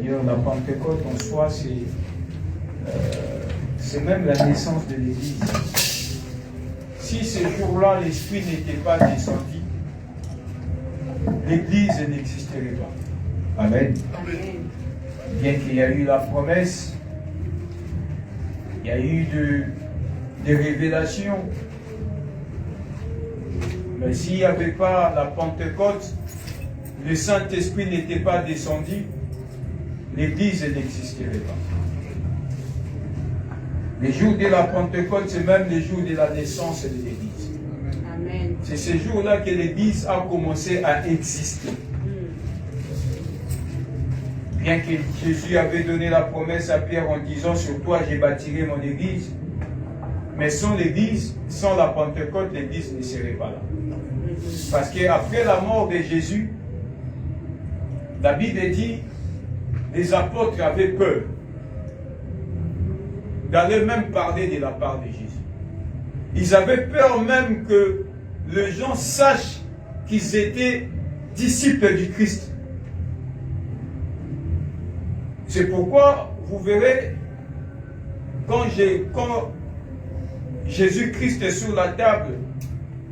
La Pentecôte en soi, c'est même la naissance de l'Église. Si ce jour-là, l'Esprit n'était pas descendu, l'Église n'existerait pas. Amen. Amen. Bien qu'il y ait eu la promesse, il y a eu des révélations, mais s'il n'y avait pas la Pentecôte, le Saint-Esprit n'était pas descendu, l'Église n'existerait pas. Les jours de la Pentecôte, c'est même les jours de la naissance de l'Église. Amen. C'est ces jours-là que l'Église a commencé à exister. Bien que Jésus avait donné la promesse à Pierre en disant « Sur toi, j'ai bâtirai mon Église », mais sans l'Église, sans la Pentecôte, l'Église ne serait pas là. Parce qu'après la mort de Jésus, la Bible dit les apôtres avaient peur d'aller même parler de la part de Jésus. Ils avaient peur même que les gens sachent qu'ils étaient disciples du Christ. C'est pourquoi vous verrez, quand Jésus-Christ est sur la table,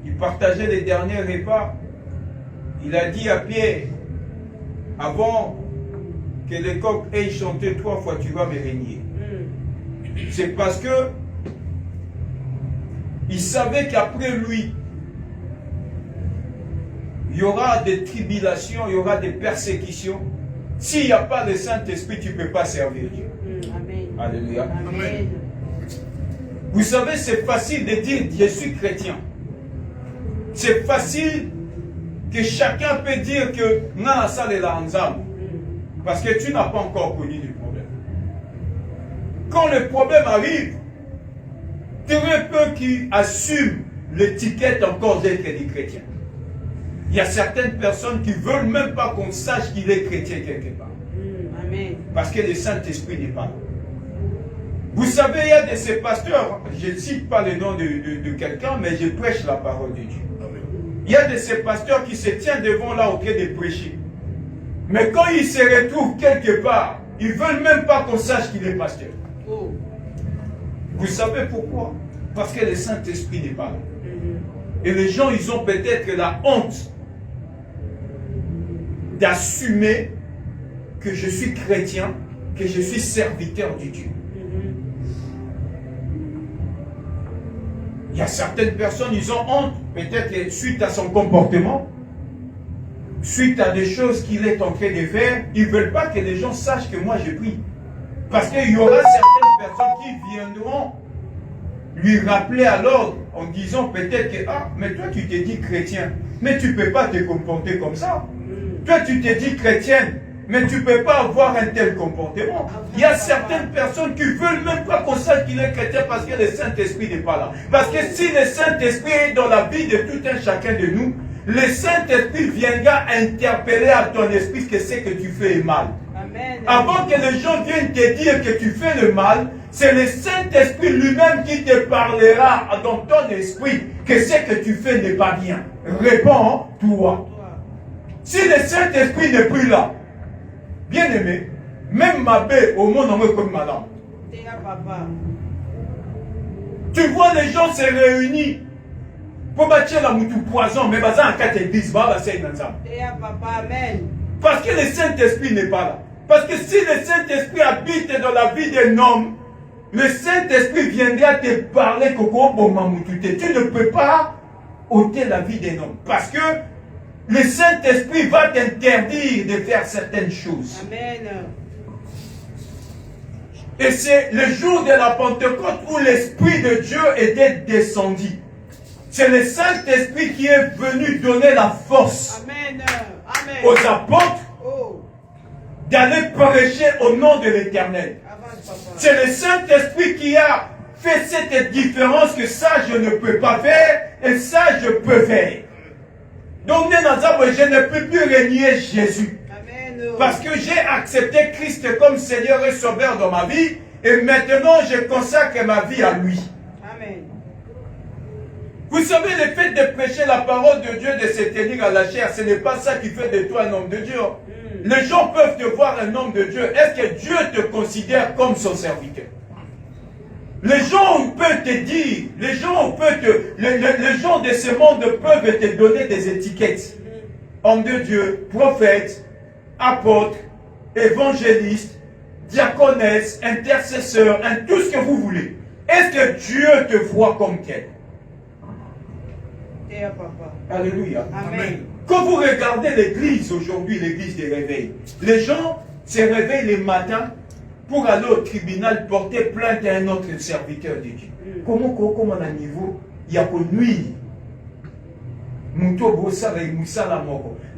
il partageait les derniers repas, il a dit à Pierre, avant que les coqs aient chanté 3 fois, tu vas me régner. C'est parce que il savait qu'après lui, il y aura des tribulations, il y aura des persécutions. S'il n'y a pas de Saint-Esprit, tu ne peux pas servir Dieu. Amen. Alléluia. Amen. Vous savez, c'est facile de dire je suis chrétien. C'est facile que chacun peut dire que non, ça est là ensemble. Parce que tu n'as pas encore connu le problème. Quand le problème arrive, très peu qui assument l'étiquette encore d'être des chrétiens. Il y a certaines personnes qui ne veulent même pas qu'on sache qu'il est chrétien quelque part. Amen. Parce que le Saint-Esprit n'est pas là. Vous savez, il y a de ces pasteurs, je ne cite pas le nom de quelqu'un, mais je prêche la parole de Dieu. Il y a de ces pasteurs qui se tiennent devant là au train de prêcher. Mais quand ils se retrouvent quelque part, ils ne veulent même pas qu'on sache qu'il est pasteur. Oh. Vous savez pourquoi? Parce que le Saint-Esprit n'est pas là. Et les gens, ils ont peut-être la honte d'assumer que je suis chrétien, que je suis serviteur de Dieu. Il y a certaines personnes, ils ont honte, peut-être suite à son comportement, suite à des choses qu'il est en train de faire, ils ne veulent pas que les gens sachent que moi je prie. Parce qu'il y aura certaines personnes qui viendront lui rappeler à l'ordre en disant peut-être que ah, mais toi tu t'es dit chrétien, mais tu ne peux pas te comporter comme ça. Toi tu t'es dit chrétienne, mais tu ne peux pas avoir un tel comportement. Il y a certaines personnes qui ne veulent même pas qu'on sache qu'il est chrétien parce que le Saint-Esprit n'est pas là. Parce que si le Saint-Esprit est dans la vie de tout un chacun de nous, le Saint-Esprit viendra interpeller à ton esprit que c'est que tu fais mal. Amen. Avant que les gens viennent te dire que tu fais le mal, c'est le Saint-Esprit lui-même qui te parlera dans ton esprit que ce que tu fais n'est pas bien. Réponds-toi. Si le Saint-Esprit n'est plus là, bien aimé, même ma bête au monde en comme madame. Tu vois les gens se réunir pour bâtir la moutou poison, mais bazar en 4 églises, parce que le Saint-Esprit n'est pas là. Parce que si le Saint-Esprit habite dans la vie d'un homme, le Saint-Esprit viendra te parler Koko Bomamoutoute. Tu ne peux pas ôter la vie d'un homme. Parce que le Saint-Esprit va t'interdire de faire certaines choses. Amen. Et c'est le jour de la Pentecôte où l'Esprit de Dieu était descendu. C'est le Saint-Esprit qui est venu donner la force Amen. Amen. aux apôtres Oh. d'aller prêcher au nom de l'Éternel. C'est le Saint-Esprit qui a fait cette différence que ça je ne peux pas faire et ça je peux faire. Donc je ne peux plus régner Jésus. Amen. Parce que j'ai accepté Christ comme Seigneur et Sauveur dans ma vie et maintenant je consacre ma vie à lui. Amen. Vous savez, le fait de prêcher la parole de Dieu, de se tenir à la chair, ce n'est pas ça qui fait de toi un homme de Dieu. les gens peuvent te voir un homme de Dieu. Est-ce que Dieu te considère comme son serviteur? Les gens peuvent te dire, les gens de ce monde peuvent te donner des étiquettes. Homme de Dieu, prophète, apôtre, évangéliste, diaconesse, intercesseur, tout ce que vous voulez. Est-ce que Dieu te voit comme tel? Alléluia. Amen. Quand vous regardez l'église aujourd'hui, l'église des réveils, les gens se réveillent le matin pour aller au tribunal porter plainte à un autre serviteur de Dieu. Comment on a un niveau? Il y a pour nuit.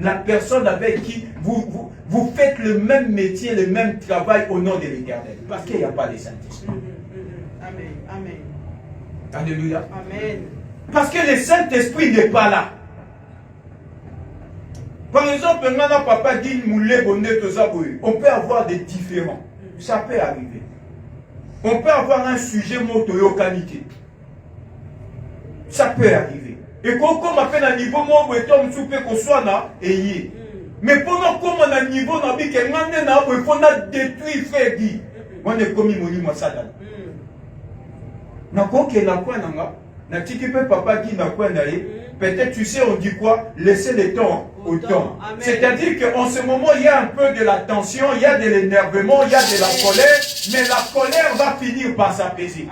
La personne avec qui vous faites le même métier, le même travail au nom de l'Éternel. Parce qu'il n'y a pas de Saint-Esprit. Amen. Amen. Alléluia. Amen. Parce que le Saint-Esprit n'est pas là. Par exemple, papa dit on peut avoir des différends. Ça peut arriver. On peut avoir un sujet moto qualité. Ça peut arriver. Et comme on appelle un niveau, moi, on soupe qu'on soit là, et mais pendant comme on a un niveau, on a dit que il faut détruire frère dit. On est commis mon ça. Na quoi que na quoi nanga, na tiki pe papa qui na quoi naïe. Peut-être, tu sais, on dit quoi? Laissez le temps au temps. C'est-à-dire qu'en ce moment, il y a un peu de la tension, il y a de l'énervement, il y a de la colère, mais la colère va finir par s'apaiser.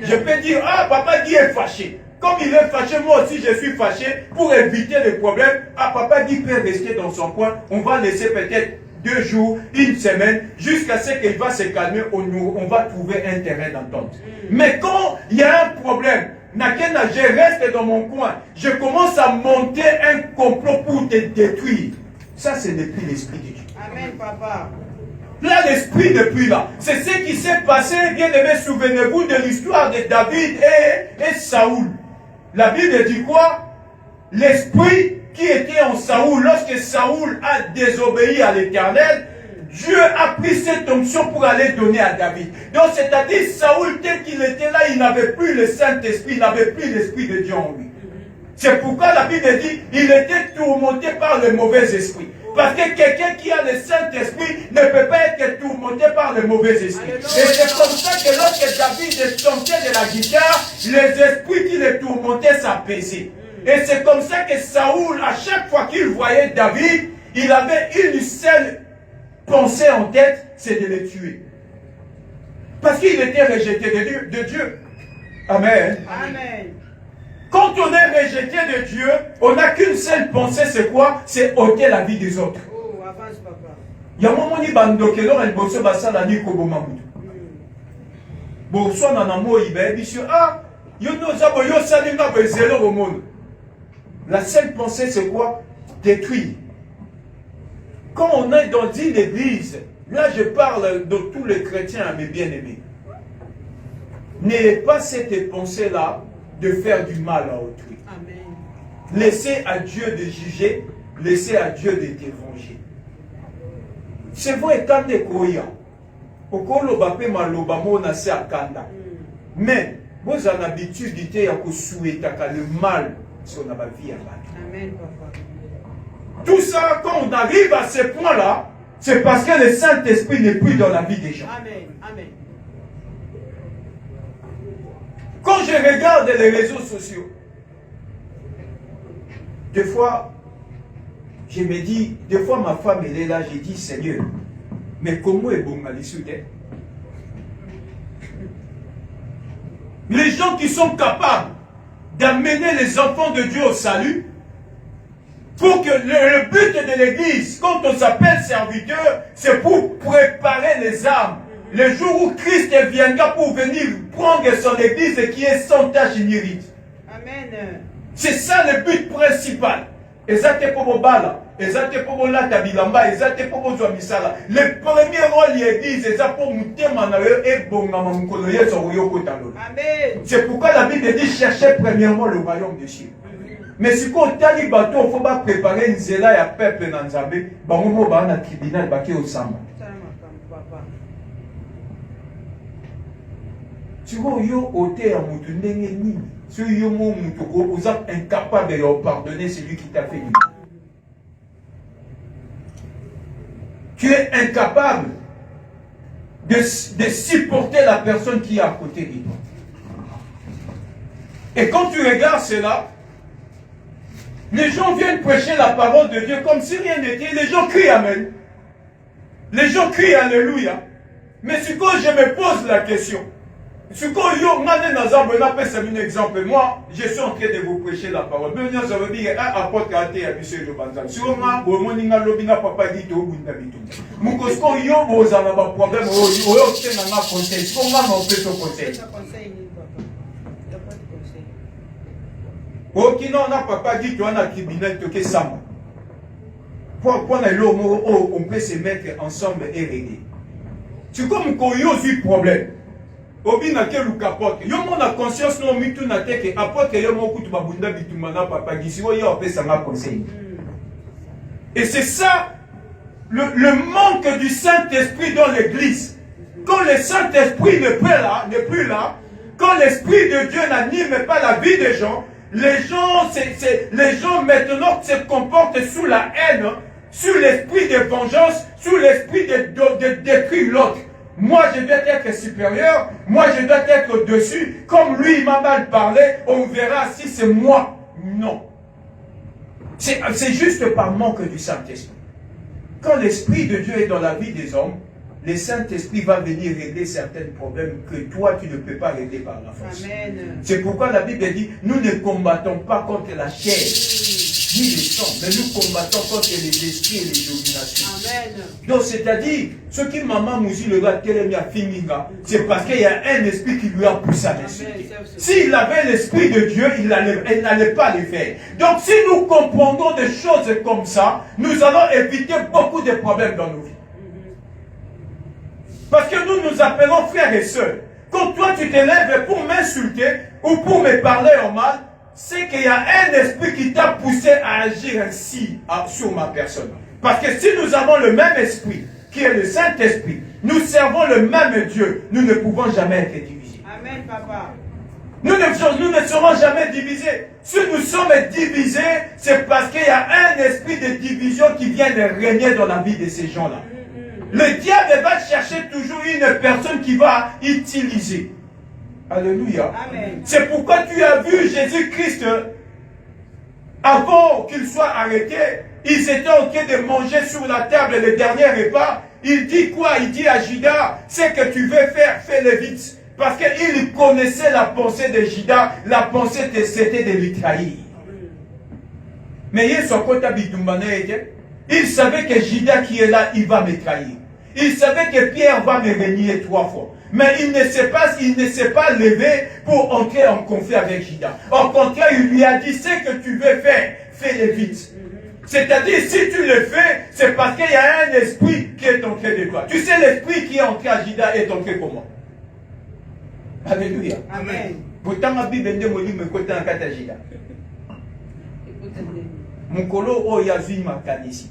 Je peux dire, ah, papa Guy est fâché. Comme il est fâché, moi aussi je suis fâché. Pour éviter les problèmes, ah, papa Guy peut rester dans son coin. On va laisser peut-être 2 jours, 1 semaine, jusqu'à ce qu'il va se calmer, on va trouver un terrain d'entente. Mais quand il y a un problème, je reste dans mon coin, je commence à monter un complot pour te détruire. Ça, c'est depuis l'Esprit de Dieu. Amen, papa. Là, l'Esprit depuis là. C'est ce qui s'est passé, bien aimé, souvenez-vous de l'histoire de David et Saoul. La Bible dit quoi? L'Esprit qui était en Saoul, lorsque Saoul a désobéi à l'Éternel, Dieu a pris cette onction pour aller donner à David. Donc, c'est-à-dire, Saoul, tel qu'il était là, il n'avait plus le Saint-Esprit, il n'avait plus l'Esprit de Dieu en lui. C'est pourquoi la Bible dit, il était tourmenté par le mauvais esprit. Parce que quelqu'un qui a le Saint-Esprit ne peut pas être tourmenté par le mauvais esprit. Et c'est comme ça que lorsque David chantait de la guitare, les esprits qui le tourmentaient s'apaisaient. Et c'est comme ça que Saoul, à chaque fois qu'il voyait David, il avait une seule pensée en tête, c'est de le tuer. Parce qu'il était rejeté de Dieu. Amen. Amen. Quand on est rejeté de Dieu, on n'a qu'une seule pensée, c'est quoi? C'est ôter la vie des autres. Oh, avance, papa. Il y a un moment où il bosse basala ni kobomamutu. Bon, soit dans un mot, il va dire, ah, la seule pensée, c'est quoi? Détruire. Quand on est dans une église, là je parle de tous les chrétiens, mes bien-aimés. N'ayez pas cette pensée-là de faire du mal à autrui. Amen. Laissez à Dieu de juger, laissez à Dieu de te venger. C'est vrai, quand tu es koya, okolo bape maloba mona se akanda. Mais vous avez l'habitude de souhaiter le mal sur la vie à battre. Amen, papa. Tout ça, quand on arrive à ce point-là, c'est parce que le Saint-Esprit n'est plus dans la vie des gens. Amen. Amen. Quand je regarde les réseaux sociaux, des fois, je me dis, des fois ma femme elle est là, je dis Seigneur, mais comment est bon à l'issue? Les gens qui sont capables d'amener les enfants de Dieu au salut, pour que le but de l'église, quand on s'appelle serviteur, c'est pour préparer les âmes. Le jour où Christ viendra pour venir prendre son église qui est sans tache ni ride. Amen. C'est ça le but principal. Exacte pour Bobala, exacte pour Lata Bilamba, exacte pour Misala. Le premier rôle de l'église, c'est pour Moutemanawe et Bongamamukoloye sur Yokotalo. Amen. C'est pourquoi la Bible dit chercher premièrement le royaume des cieux. Mais si on tali bateau, il faut pas préparer une zéla et un peuple dans Zambé, bah on va dans le tribunal, bah qui est au Samba. Tu vois, yo ôté à mon ni. Si yo mon vous êtes incapable de pardonner celui qui t'a fait du mal. capable de supporter la personne qui est à côté de toi. Et quand tu regardes cela, les gens viennent prêcher la parole de Dieu comme si rien n'était. Les gens crient Amen. Les gens crient Alléluia. Mais ce que je me pose la question, ce que c'est un exemple. Moi, je suis en train de vous prêcher la parole. Mais ça veut dire un apôtre a été habitué de Banzan. Si on a un papa dit au bout de mon cosko yo vous avez un problème au conseil. Si on a un peu de conseil. Ok, non, on n'a pas dit qu'on a un tribunal de Kessama. Pour l'homme, on peut se mettre ensemble et régler. C'est comme quand il y a un problème. Obi na ke lukapote. Yo mon a conscience no mitu na teke apote yo mon kutu babunda bitumana papa gisi wo yo apesa nga conseil. Et c'est ça le manque du Saint-Esprit dans l'église. Quand le Saint-Esprit n'est plus là, quand l'Esprit de Dieu n'anime pas la vie des gens, les gens maintenant se comportent sous la haine, sous l'esprit de vengeance, sous l'esprit de détruire l'autre. Moi, je dois être supérieur. Moi, je dois être au-dessus. Comme lui, il m'a mal parlé, on verra si c'est moi. Non. C'est juste par manque du Saint-Esprit. Quand l'Esprit de Dieu est dans la vie des hommes, le Saint-Esprit va venir régler certains problèmes que toi, tu ne peux pas régler par la force. C'est pourquoi la Bible dit, nous ne combattons pas contre la chair, ni le sang, mais nous combattons contre les esprits et les dominations. Amen. Donc, c'est-à-dire, ce qui maman Mouzi le gars Télémia Fininga, c'est parce qu'il y a un esprit qui lui a poussé à l'insulter. S'il avait l'esprit de Dieu, il n'allait pas le faire. Donc, si nous comprenons des choses comme ça, nous allons éviter beaucoup de problèmes dans nos vies. Parce que nous appelons frères et sœurs. Quand toi tu t'élèves pour m'insulter ou pour me parler en mal, c'est qu'il y a un esprit qui t'a poussé à agir ainsi sur ma personne. Parce que si nous avons le même esprit, qui est le Saint-Esprit, nous servons le même Dieu, nous ne pouvons jamais être divisés. Amen, papa. Nous ne serons jamais divisés. Si nous sommes divisés, c'est parce qu'il y a un esprit de division qui vient de régner dans la vie de ces gens-là. Le diable va chercher toujours une personne qui va utiliser. Alléluia. C'est pourquoi tu as vu Jésus-Christ, avant qu'il soit arrêté, ils étaient en train de manger sur la table le dernier repas. Il dit quoi? Il dit à Judas, ce que tu veux faire, fais-le vite. Parce qu'il connaissait la pensée de Judas, la pensée c'était de lui trahir. Mais il savait que Judas qui est là, il va me trahir. Il savait que Pierre va me renier 3 fois. Mais il ne s'est pas levé pour entrer en conflit avec Judas. Au contraire, il lui a dit, ce que tu veux faire, fais-le vite. C'est-à-dire, si tu le fais, c'est parce qu'il y a un esprit qui est entré de toi. Tu sais, l'esprit qui est entré à Judas est entré comment? Alléluia. Amen. Pourtant, ma Bible dit, me côté en kata Judas. Mon colo, oh, yazi ma kanisi.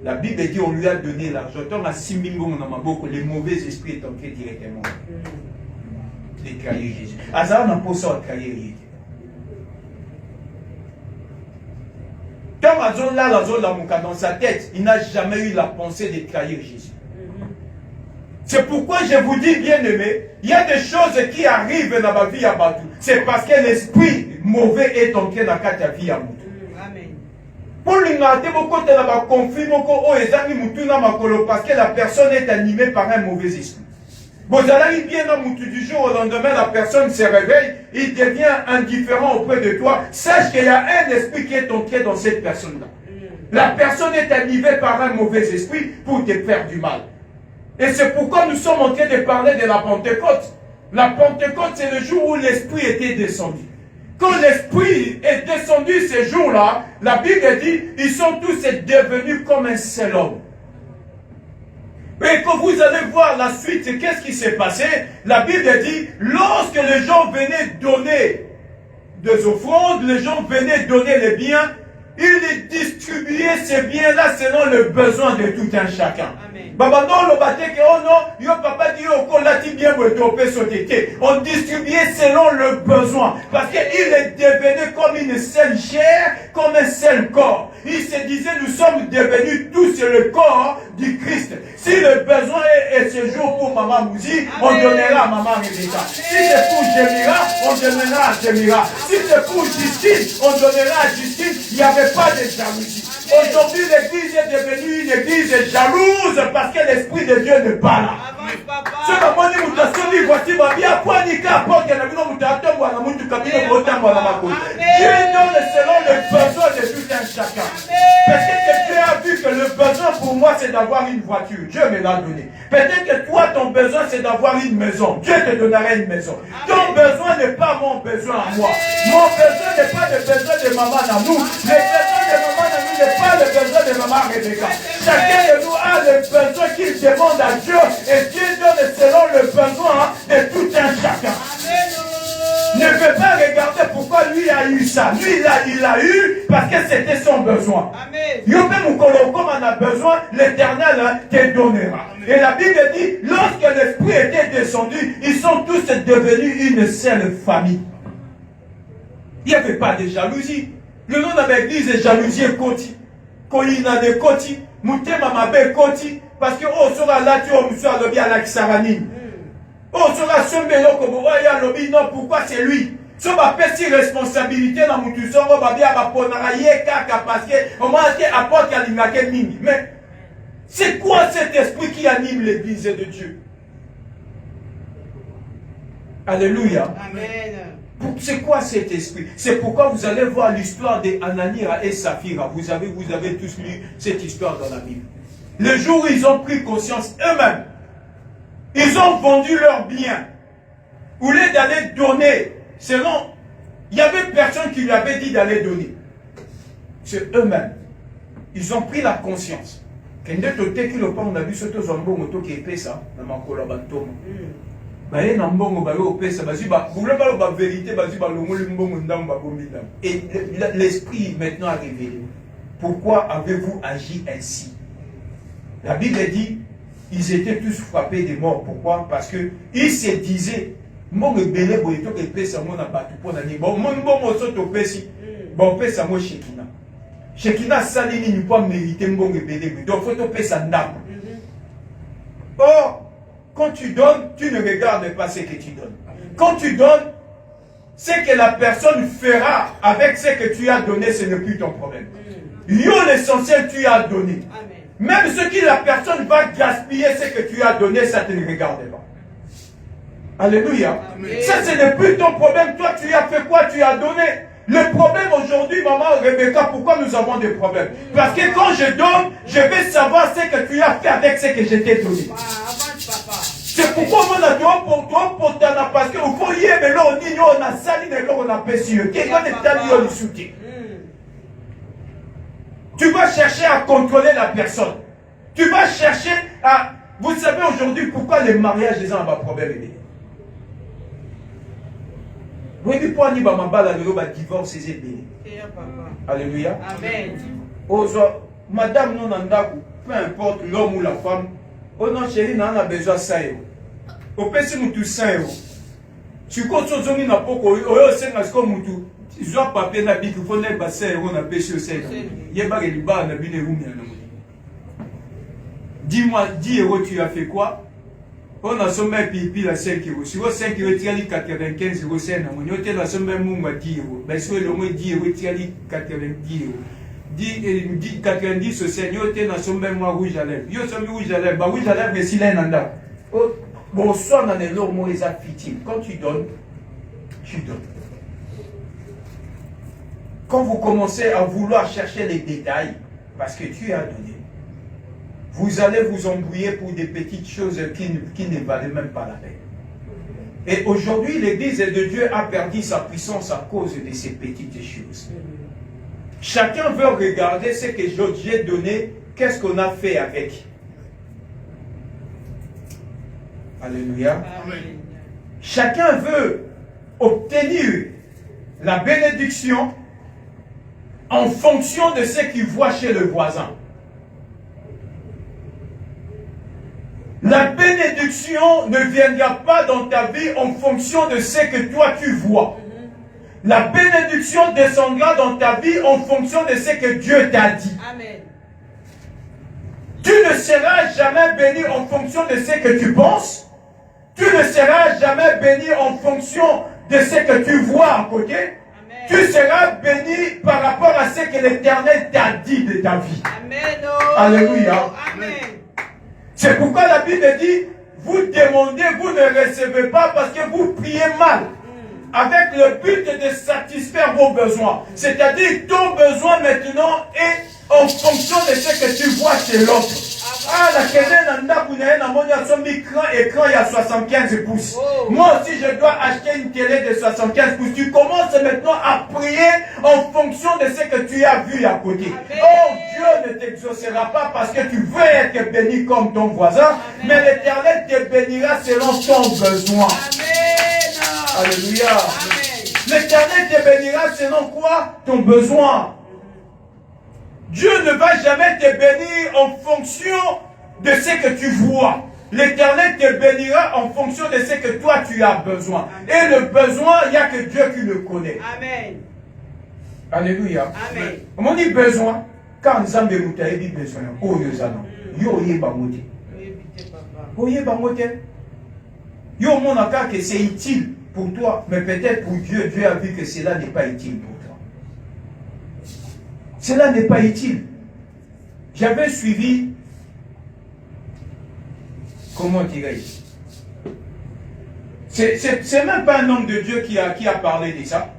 La Bible dit on lui a donné l'argent. Tant à 6 000 les mauvais esprits est entré directement. De trahir Jésus. Azar n'a pas ça à trahir Jésus. Tant Azar là, dans sa tête, il n'a jamais eu la pensée de trahir Jésus. C'est pourquoi je vous dis, bien aimé, il y a des choses qui arrivent dans ma vie à Batou. C'est parce que l'esprit mauvais est entré dans ta vie à Batou. Pour l'ingate beaucoup de la conflit parce que la personne est animée par un mauvais esprit. Vous allez bien du jour au lendemain, la personne se réveille, il devient indifférent auprès de toi. Sache qu'il y a un esprit qui est entré dans cette personne-là. La personne est animée par un mauvais esprit pour te faire du mal. Et c'est pourquoi nous sommes en train de parler de la Pentecôte. La Pentecôte, c'est le jour où l'esprit était descendu. Quand l'Esprit est descendu ces jours-là, la Bible dit, ils sont tous devenus comme un seul homme. Et quand vous allez voir la suite, qu'est-ce qui s'est passé? La Bible dit, lorsque les gens venaient donner des offrandes, les gens venaient donner les biens, ils distribuaient ces biens-là selon le besoin de tout un chacun. Baba non, le bâté que oh non, yo papa dit yo kolati On distribuait selon le besoin. Parce qu'il est devenu comme une seule chair, comme un seul corps. Il se disait, nous sommes devenus tous le corps du Christ. Si le besoin est ce jour pour Maman Mouzi, on donnera à Maman Rebecca. Si c'est pour Jemira, on donnera à Jemira. Si c'est pour Justine, on donnera à Justine. Il n'y avait pas de jalousie. Aujourd'hui, l'église est devenue une église jalouse parce que l'Esprit de Dieu n'est pas là. Ce moment, nous voici ma vie à quoi ni qu'à porte, il y a Dieu donne selon le besoin de tout un chacun. Peut-être que Dieu a vu que le besoin pour moi c'est d'avoir une voiture. Dieu me l'a donné. Peut-être que toi ton besoin c'est d'avoir une maison. Dieu te donnera une maison. Ton besoin n'est pas mon besoin à moi. Mon besoin n'est pas le besoin de maman Namou. Le besoin de maman Namou n'est pas le besoin de maman Rebecca. Chacun de nous a le besoin qu'il demande à Dieu. Et Dieu donne selon le besoin de tout un chacun. Ne veux pas regarder pourquoi lui a eu ça. Lui, il a eu parce que c'était son besoin. Comme on a besoin, l'Éternel te donnera. Et la Bible dit, lorsque l'Esprit était descendu, ils sont tous devenus une seule famille. Il n'y avait pas de jalousie. Le nom de l'église est jalousie et koti. Quand il y a des koti, Moutema Mabé koti, parce que oh sera là tu as lobby à la Kisarani. Oh sera sombelo comme ya lobby non pourquoi c'est lui. So ba pesi responsabilité dans mutuso ba bia ba ponara yeka parce que au moins apporte à l'ingake mingi. Mais c'est quoi cet esprit qui anime l'église de Dieu? Alléluia. Amen. C'est quoi cet esprit? C'est pourquoi vous allez voir l'histoire d'Anania et Saphira. Vous avez tous lu cette histoire dans la Bible. Le jour où ils ont pris conscience eux-mêmes, ils ont vendu leurs biens. Au lieu d'aller donner, selon, il y avait personne qui lui avait dit d'aller donner. C'est eux-mêmes. Ils ont pris la conscience. On a vu ce que qui est ça dans ma collaboration. Et l'esprit maintenant a révélé. Pourquoi avez-vous agi ainsi? La Bible dit, ils étaient tous frappés de mort. Pourquoi? Parce que ils se disaient, Shekina salini ni pas mérité mbonge belé. Donc faut te payer sa ndam. Or, quand tu donnes, tu ne regardes pas ce que tu donnes. Quand tu donnes, ce que la personne fera avec ce que tu as donné, ce n'est plus ton problème. Yo, l'essentiel, tu as donné. Même ce que la personne va gaspiller, ce que tu as donné, ça ne te regarde pas. Alléluia. Amen. Ça, ce n'est plus ton problème. Toi, tu as fait quoi? Tu as donné. Le problème aujourd'hui, maman Rebecca, pourquoi nous avons des problèmes? Parce que quand je donne, je vais savoir ce que tu as fait avec ce que je t'ai donné. C'est pourquoi on a donné pour toi, pour toi, parce que au foyer, mais là, on a sali, mais là, on a pécieux. Tu vas chercher à contrôler la personne. Tu vas chercher à... Vous savez aujourd'hui pourquoi les mariages des gens ont un problème? Oui, mais pourquoi on a un divorce? Alléluia. Amen. Madame, non, peu importe l'homme ou la femme, oh non, chérie, on a besoin de ça. Au PC, nous tous ça. Tu comptes sur Zomi, n'a pas comme tout. Tu dois papier, n'a pas qu'il faut les bassins, on a pêché au sein. Il y a pas de bar, on a bu des roues. Dis-moi, 10 euros, tu as fait quoi? On a sommé pipi la 5 euros. Si vous 5 euros, tu as 95 euros, c'est un amour. Tu as sommé 10 euros. Ben, si vous avez 10 euros, tu as 90 euros. 90 au Seigneur, tu as sommé rouge à lèvres. Yo sommé rouge à lèvres. Rouge à lèvres, mais s'il est un anda. Bon, ça, on a des lourds mots, les affitives. Quand tu donnes, tu donnes. Quand vous commencez à vouloir chercher les détails, parce que tu as donné, vous allez vous embrouiller pour des petites choses qui ne valaient même pas la peine. Et aujourd'hui, l'Église de Dieu a perdu sa puissance à cause de ces petites choses. Chacun veut regarder ce que j'ai donné, qu'est-ce qu'on a fait avec. Alléluia. Amen. Chacun veut obtenir la bénédiction en fonction de ce qu'il voit chez le voisin. La bénédiction ne viendra pas dans ta vie en fonction de ce que toi tu vois. La bénédiction descendra dans ta vie en fonction de ce que Dieu t'a dit. Amen. Tu ne seras jamais béni en fonction de ce que tu penses. Tu ne seras jamais béni en fonction de ce que tu vois à côté. Amen. Tu seras béni par rapport à ce que l'Éternel t'a dit de ta vie. Amen. Oh. Alléluia. Amen. C'est pourquoi la Bible dit, vous demandez, vous ne recevez pas parce que vous priez mal. Avec le but de satisfaire vos besoins. C'est-à-dire, ton besoin maintenant est en fonction de ce que tu vois chez l'autre. Ah, la écran, il y a 75 pouces. Moi aussi, je dois acheter une télé de 75 pouces. Tu commences maintenant à prier en fonction de ce que tu as vu à côté. Amen. Oh, Dieu ne t'exaucera pas parce que tu veux être béni comme ton voisin, amen, mais l'Éternel te bénira selon ton besoin. Amen. Alléluia. L'Éternel te bénira selon quoi? Ton besoin. Dieu ne va jamais te bénir en fonction de ce que tu vois. L'Éternel te bénira en fonction de ce que toi tu as besoin. Amen. Et le besoin, il n'y a que Dieu qui le connaît. Amen. Alléluia. Amen. On dit besoin. Quand nous avons besoin, que c'est utile pour toi, mais peut-être pour Dieu, Dieu a vu que cela n'est pas utile pour toi. Cela n'est pas utile. J'avais suivi, comment dirais-je, c'est même pas un homme de Dieu qui a parlé de ça.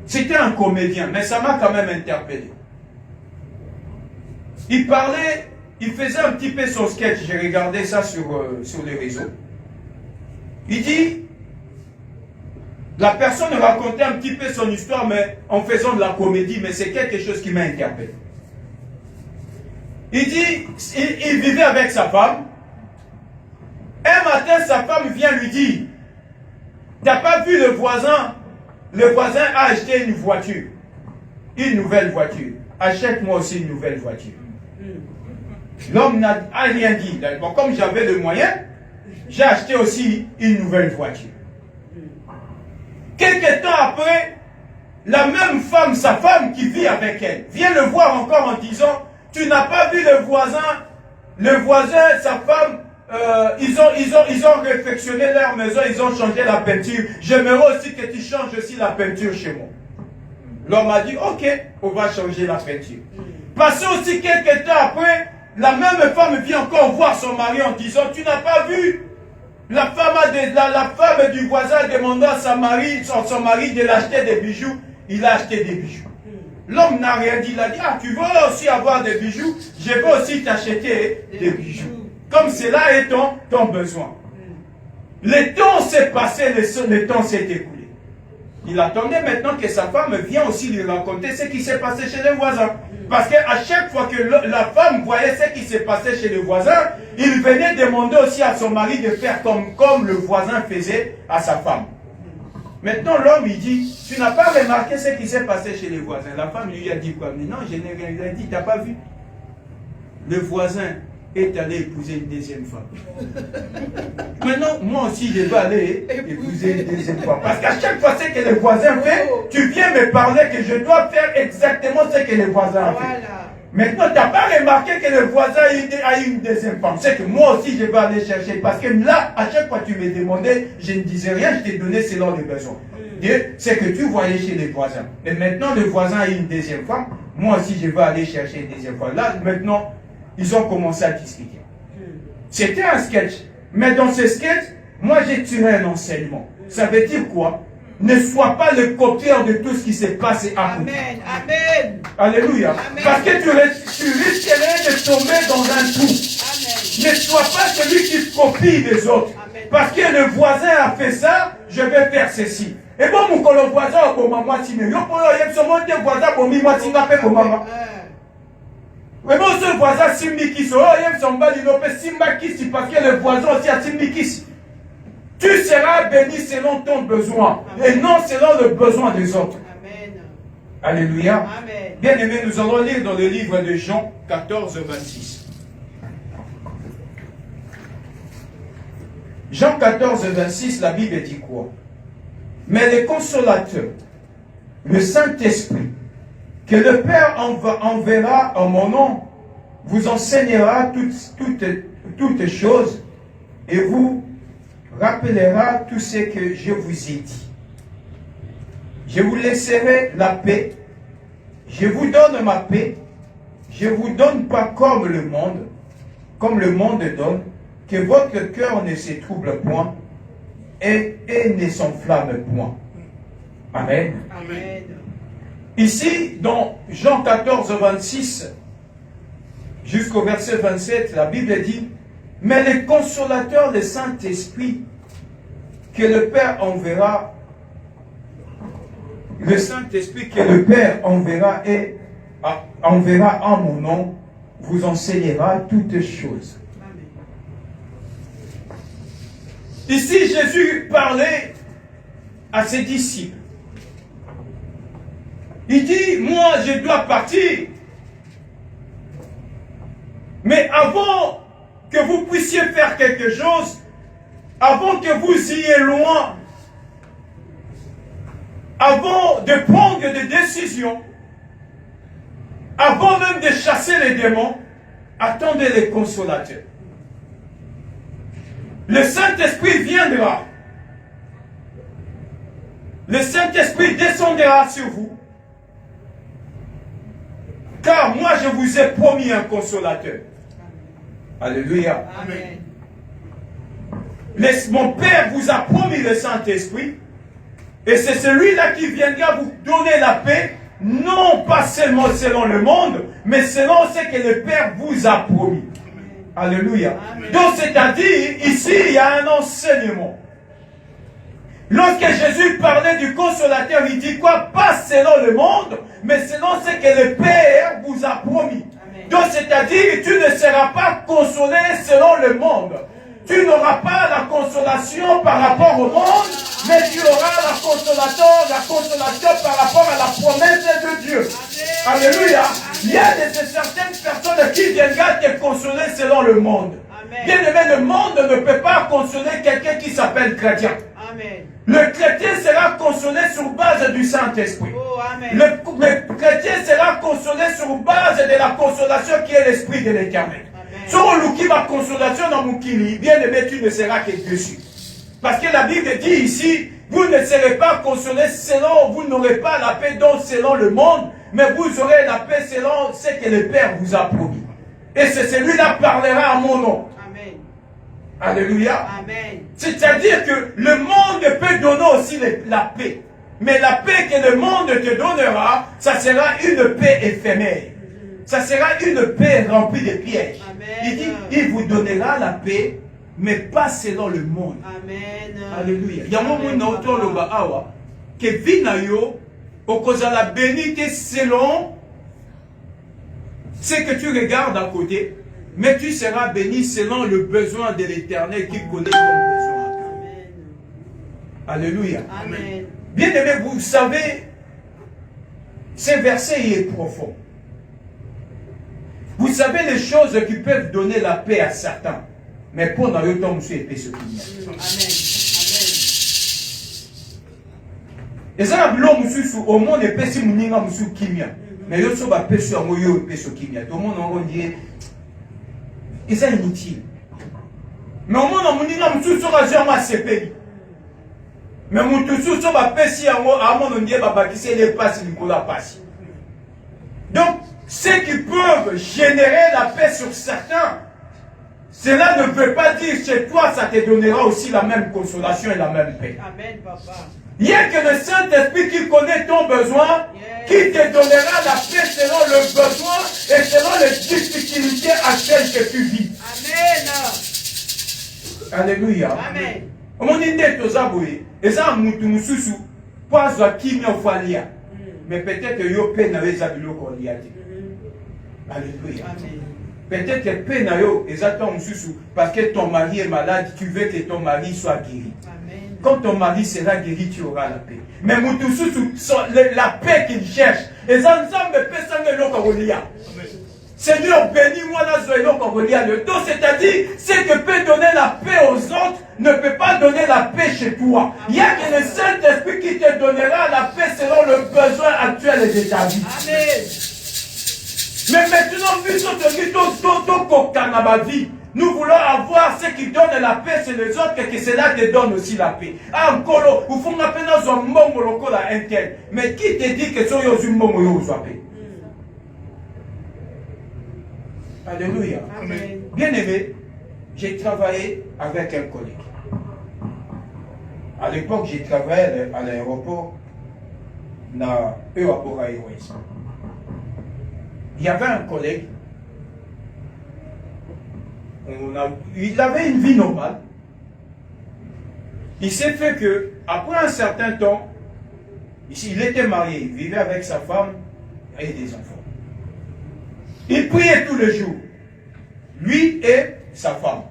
C'était un comédien, mais ça m'a quand même interpellé. Il parlait, il faisait un petit peu son sketch, j'ai regardé ça sur les réseaux. Il dit, la personne racontait un petit peu son histoire, mais en faisant de la comédie, mais c'est quelque chose qui m'a interpellé. Il dit, il vivait avec sa femme. Un matin, sa femme vient lui dire, t'as pas vu le voisin a acheté une voiture, une nouvelle voiture. Achète-moi aussi une nouvelle voiture. L'homme n'a rien dit. Bon, comme j'avais le moyen, j'ai acheté aussi une nouvelle voiture. Quelque temps après, la même femme, sa femme qui vit avec elle, vient le voir encore en disant, tu n'as pas vu le voisin, sa femme, ils ont réfectionné leur maison, ils ont changé la peinture. J'aimerais aussi que tu changes aussi la peinture chez moi. L'homme a dit, ok, on va changer la peinture. Passé aussi quelques temps après, la même femme vient encore voir son mari en disant, tu n'as pas vu? La femme du voisin a demandé à son mari de l'acheter des bijoux. Il a acheté des bijoux. L'homme n'a rien dit. Il a dit, ah, tu veux aussi avoir des bijoux? Je veux aussi t'acheter des bijoux. Comme cela est ton besoin. Le temps s'est passé, le temps s'est écoulé. Il attendait maintenant que sa femme vienne aussi lui raconter ce qui s'est passé chez le voisin. Parce qu'à chaque fois que la femme voyait ce qui s'est passé chez le voisin, il venait demander aussi à son mari de faire comme le voisin faisait à sa femme. Maintenant, l'homme, il dit, tu n'as pas remarqué ce qui s'est passé chez les voisins. La femme lui a dit quoi? Mais non, je n'ai rien dit, tu n'as pas vu? Le voisin est allé épouser une deuxième femme. Maintenant, moi aussi, je vais aller épouser une deuxième femme. Parce qu'à chaque fois, ce que le voisin fait, tu viens me parler que je dois faire exactement ce que le voisin a fait. Maintenant, tu n'as pas remarqué que le voisin a eu une deuxième femme. C'est que moi aussi, je vais aller chercher. Parce que là, à chaque fois que tu me demandais, je ne disais rien, je t'ai donné selon les besoins. C'est que tu voyais chez les voisins. Et maintenant, le voisin a eu une deuxième femme. Moi aussi, je vais aller chercher une deuxième femme. Là, maintenant, ils ont commencé à discuter. C'était un sketch. Mais dans ce sketch, moi j'ai tiré un enseignement. Ça veut dire quoi? Ne sois pas le copieur de tout ce qui s'est passé à côté. Amen. Amen. Alléluia. Amen. Parce que tu risquerais de tomber dans un trou. Amen. Ne sois pas celui qui copie les autres. Amen. Parce que le voisin a fait ça, je vais faire ceci. Et bon, mon voisin, pour maman, si mais mais bon, ce voisin Simbikis, oh, il y a Simbakis, parce que le voisin aussi a Simbikis. Tu seras béni selon ton besoin, amen, et non selon le besoin des autres. Amen. Alléluia. Amen. Bien aimé, nous allons lire dans le livre de Jean 14, 26. Jean 14, 26, la Bible dit quoi? Mais le consolateur, le Saint-Esprit, que le Père enverra en mon nom, vous enseignera toutes choses et vous rappellera tout ce que je vous ai dit. Je vous laisserai la paix. Je vous donne ma paix. Je ne vous donne pas comme le monde donne, que votre cœur ne se trouble point et ne s'enflamme point. Amen. Amen. Ici, dans Jean 14, 26, jusqu'au verset 27, la Bible dit, mais le consolateur, le Saint-Esprit, que le Père enverra, le Saint-Esprit que le Père enverra en mon nom, vous enseignera toutes choses. Amen. Ici, Jésus parlait à ses disciples. Il dit, moi, je dois partir. Mais avant que vous puissiez faire quelque chose, avant que vous ayez loin, avant de prendre des décisions, avant même de chasser les démons, attendez les consolateurs. Le Saint-Esprit viendra. Le Saint-Esprit descendra sur vous. Car moi, je vous ai promis un consolateur. Alléluia. Amen. Mon Père vous a promis le Saint-Esprit. Et c'est celui-là qui viendra vous donner la paix. Non pas seulement selon le monde, mais selon ce que le Père vous a promis. Alléluia. Amen. Donc, c'est-à-dire, ici, il y a un enseignement. Lorsque Jésus parlait du consolateur, il dit quoi? Pas selon le monde, mais selon ce que le Père vous a promis. Amen. Donc, c'est-à-dire, tu ne seras pas consolé selon le monde. Tu n'auras pas la consolation par rapport au monde, mais tu auras la consolation par rapport à la promesse de Dieu. Amen. Alléluia. Il y a certaines personnes qui viendront te consoler selon le monde. Amen. Bien aimé, le monde ne peut pas consoler quelqu'un qui s'appelle chrétien. Amen. Le chrétien sera consolé sur base du Saint-Esprit. Oh, amen. Le chrétien sera consolé sur base de la consolation qui est l'Esprit de l'Éternel. Si on qui va consolation dans mon kili, bien aimé, tu ne seras que dessus. Parce que la Bible dit ici, vous ne serez pas consolés selon, vous n'aurez pas la paix donc selon le monde, mais vous aurez la paix selon ce que le Père vous a promis. Et c'est celui-là qui parlera à mon nom. Amen. Alléluia. Amen. C'est-à-dire que le monde peut donner aussi la paix. Mais la paix que le monde te donnera, ça sera une paix éphémère. Ça sera une paix remplie de pièges. Amen. Il dit, il vous donnera la paix, mais pas selon le monde. Amen. Alléluia. Il y a un moment où on a que Vinayo, au cause de la bénité selon ce que tu regardes à côté, mais tu seras béni selon le besoin de l'Éternel qui connaît ton besoin. Amen. Alléluia. Amen. Bien aimé, vous savez, ce verset est profond. Vous savez les choses qui peuvent donner la paix à certains. Mais pour nous, il y a Amen. et ça, l'homme au monde est pessi muninga musu kimia. Mais yo so ba pesu amo yo pesu kimia. Tout le monde on dit et ça inutile. Mais au monde muninga musu so ba jama sepeli. Mais mutu so ba pesi amo amo on dit ba bakise les passes Nicolas passe. Donc ceux qui peuvent générer la paix sur certains, cela ne veut pas dire chez toi ça te donnera aussi la même consolation et la même paix. Amen, papa. Il n'y a que le Saint-Esprit qui connaît ton besoin, qui te donnera la paix selon le besoin et selon les difficultés actuelles que tu vis. Amen. Alléluia. Amen. On dit que tu as dit, et ça, tu nous sous pas qui m'en falia. Mais peut-être que yo peine avec ça biloko liati. Alléluia. Amen. Peut-être que peine yo exactement sous parce que ton mari est malade, tu veux que ton mari soit guéri. Amen. Quand ton mari sera guéri, tu auras la paix. Mais la paix qu'il cherche, et ça me peut s'engager l'okolia. Seigneur, bénis-moi la zoé l'okolia. Donc, c'est-à-dire, ce que peut donner la paix aux autres ne peut chez toi. Il n'y a que le Saint-Esprit qui te donnera la paix selon le besoin actuel de ta vie. Amen. Mais maintenant, vu que ma vie, nous voulons avoir ce qui donne la paix, c'est les autres, que cela te donne aussi la paix. Ah, encore, vous faites appel dans un monde local à interne. Mais qui te dit que c'est un monde où vous paix? Alléluia. Amen. Bien aimé, j'ai travaillé avec un collègue. À l'époque, j'ai travaillé à l'aéroport, dans Europort Airways. Il y avait un collègue, il avait une vie normale. Il s'est fait que, après un certain temps, il était marié, il vivait avec sa femme et des enfants. Il priait tous les jours, lui et sa femme.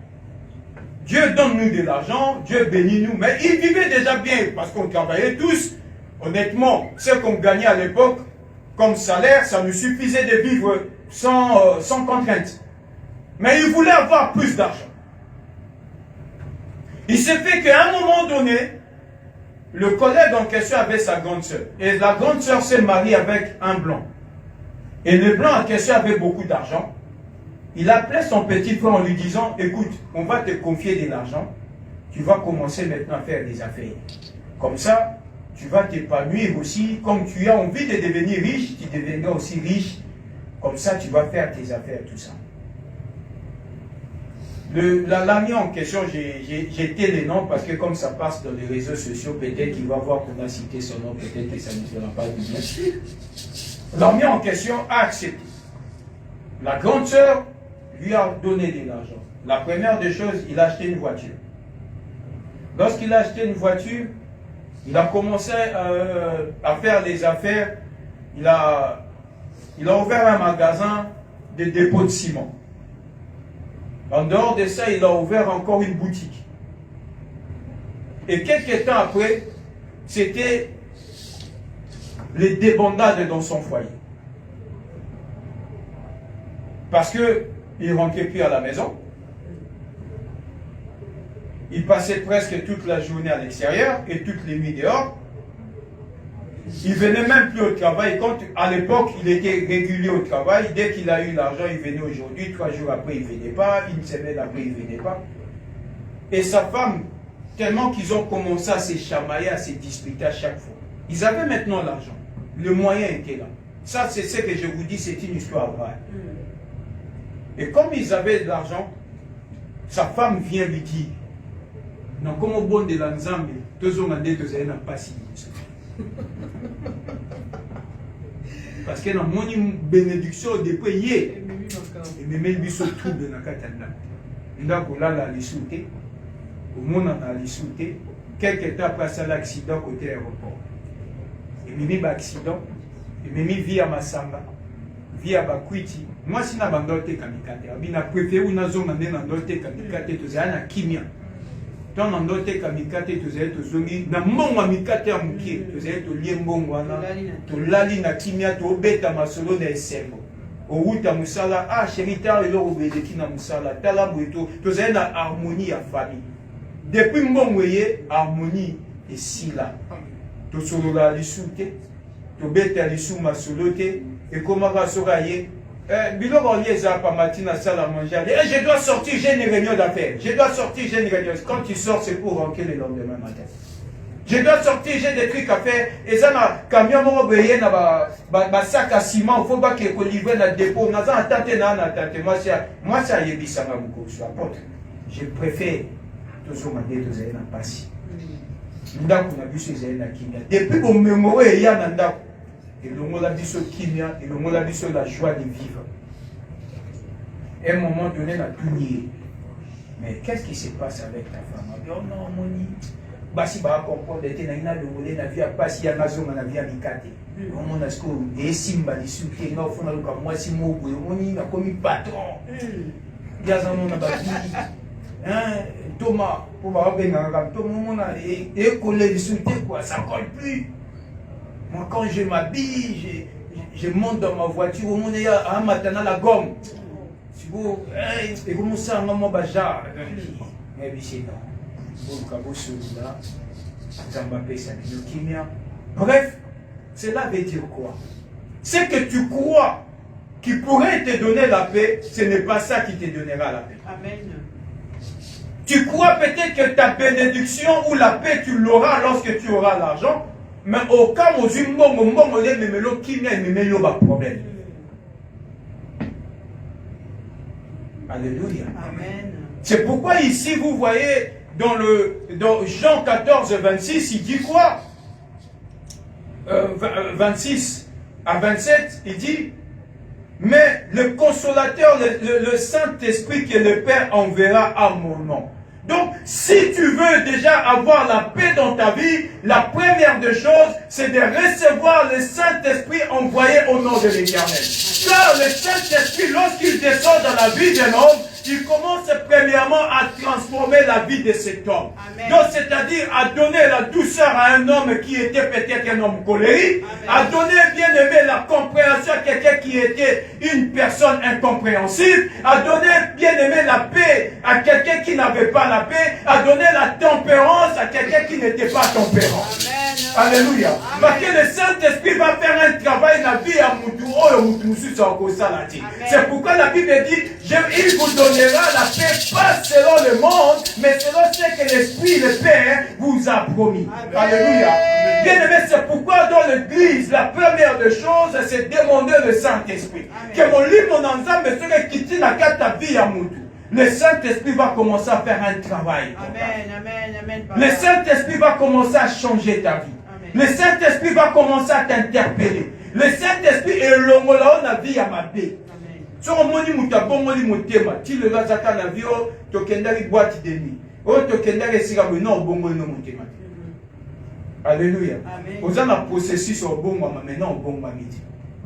Dieu donne-nous de l'argent, Dieu bénit nous, mais il vivait déjà bien parce qu'on travaillait tous. Honnêtement, ce qu'on gagnait à l'époque comme salaire, ça nous suffisait de vivre sans contrainte. Mais il voulait avoir plus d'argent. Il s'est fait qu'à un moment donné, le collègue en question avait sa grande sœur. Et la grande sœur s'est mariée avec un blanc. Et le blanc en question avait beaucoup d'argent. Il appelait son petit frère en lui disant, écoute, on va te confier de l'argent. Tu vas commencer maintenant à faire des affaires. Comme ça, tu vas t'épanouir aussi. Comme tu as envie de devenir riche, tu deviendras aussi riche. Comme ça, tu vas faire tes affaires, tout ça. L'ami en question, j'ai tais les noms parce que comme ça passe dans les réseaux sociaux, peut-être qu'il va voir qu'on a cité son nom, peut-être que ça ne sera pas du bien. L'ami en question a accepté. La grande sœur lui a donné de l'argent. La première des choses, il a acheté une voiture. Lorsqu'il a acheté une voiture, il a commencé à faire des affaires. Il a ouvert un magasin de dépôt de ciment. En dehors de ça, il a ouvert encore une boutique. Et quelques temps après, c'était les débandades dans son foyer. Parce qu'il ne rentrait plus à la maison. Il passait presque toute la journée à l'extérieur et toutes les nuits dehors. Il ne venait même plus au travail. Quand, à l'époque, il était régulier au travail. Dès qu'il a eu l'argent, il venait aujourd'hui. 3 jours après, il ne venait pas. Une semaine après, il ne venait pas. Et sa femme, tellement qu'ils ont commencé à se chamailler, à se disputer à chaque fois. Ils avaient maintenant l'argent. Le moyen était là. Ça, c'est ce que je vous dis, c'est une histoire vraie. Et comme ils avaient de l'argent, sa femme vient lui dire, non, comme au bon de l'ensemble, tous ont demandé que vous pas si. Parce que dans mon bénédiction, depuis hier, et même il se trouve dans la cathédrale. Il a qu'on l'a lisouté, au monde a lisouté, quelques temps après ça, l'accident côté aéroport. Et même l'accident, et même via Massamba, via Bakwiti. Moi, si je n'ai pas de kamikate, je préfère une zone où je n'ai pas de kamikate, je suis kimia. Tant on a été kamikate, tu sais, tu zongi, na monga mikate ya mukie, tu sais, tu liembongo wana, tu lali na kimia, tu obeta masolo na esembo. Outa musala, ah chéri, t'as le obédeki na musala, t'as la boueto, tu sais, na harmonie à famille. Depuis mbongoye, harmonie et si là. Tu solo la lisute, tu beta lisu masolo te, et comment va sorayer? Je dois sortir, j'ai une réunion d'affaires. Je dois sortir, j'ai une réunion. Quand tu sors, c'est pour rentrer le lendemain matin. Je dois sortir, j'ai des trucs à faire. Et ça, un camion, un sac à ciment, il faut pas qu'il livre dans le dépôt. Moi, ça y est, je préfère toujours m'aider, tous les gens passent. Depuis que je me mémoire, il y a un endroit. Et le mot la kimia, et le mot la joie de vivre. Et à un moment donné, on a tout nié. Mais qu'est-ce qui se passe avec ta femme? Oh non, mon nid. Basi ba comprendre que na ina longolé na vie pas si ya nazo na vie amikate. On mona sko et simba li suke na fona luka moi si mo boye moni na komi patron. Ya za mona ba hein Thomas pour ba benga ka to mona et coller li suke quoi ça colle plus. Moi, quand je m'habille, je monte dans ma voiture, au monde, il y a un matin à la gomme. Si vous, et comment ça, maman, bajar, mais c'est non. Bref, cela veut dire quoi? C'est que tu crois qui pourrait te donner la paix, ce n'est pas ça qui te donnera la paix. Amen. Tu crois peut-être que ta bénédiction ou la paix, tu l'auras lorsque tu auras l'argent, mais au cas où tu as un problème. Alléluia. Amen. C'est pourquoi ici, vous voyez, dans Jean 14, 26, il dit quoi? 26 à 27, il dit, mais le consolateur, le Saint-Esprit que le Père enverra à mon nom. Donc, si tu veux déjà avoir la paix dans ta vie, la première des choses, c'est de recevoir le Saint-Esprit envoyé au nom de l'Éternel. Car le Saint-Esprit, lorsqu'il descend dans la vie d'un homme, il commence premièrement à transformer la vie de cet homme. Amen. Donc, c'est-à-dire à donner la douceur à un homme qui était peut-être un homme colérique, à donner, bien aimé, la compréhension à quelqu'un qui était une personne incompréhensible, à donner, bien aimé, la paix à quelqu'un qui n'avait pas la paix, à donner la tempérance à quelqu'un qui n'était pas tempérant. Amen. Alléluia. Parce que le Saint-Esprit va faire un travail dans la vie à Moutou. C'est pourquoi la Bible dit, il vous donnera la paix, pas selon le monde, mais selon ce que l'Esprit, le Père, vous a promis. Amen. Alléluia. Bien aimé, c'est pourquoi dans l'église, la première des choses, c'est demander le Saint-Esprit. Que mon livre, mon ensemble, ce qui tient à ta vie à Moutou. Le Saint-Esprit va commencer à faire un travail. Amen, amen, amen. Le Saint-Esprit va commencer à changer ta vie. Le Saint-Esprit va commencer à t'interpeller. Le Saint-Esprit est l'homme la vie à ma vie. Si on m'a dit que tu le vas à la vie, tu as une boîte de nuit. Tu as une non, bon, non, alléluia. Vous avez un processus au bon moment, maintenant au bon moment.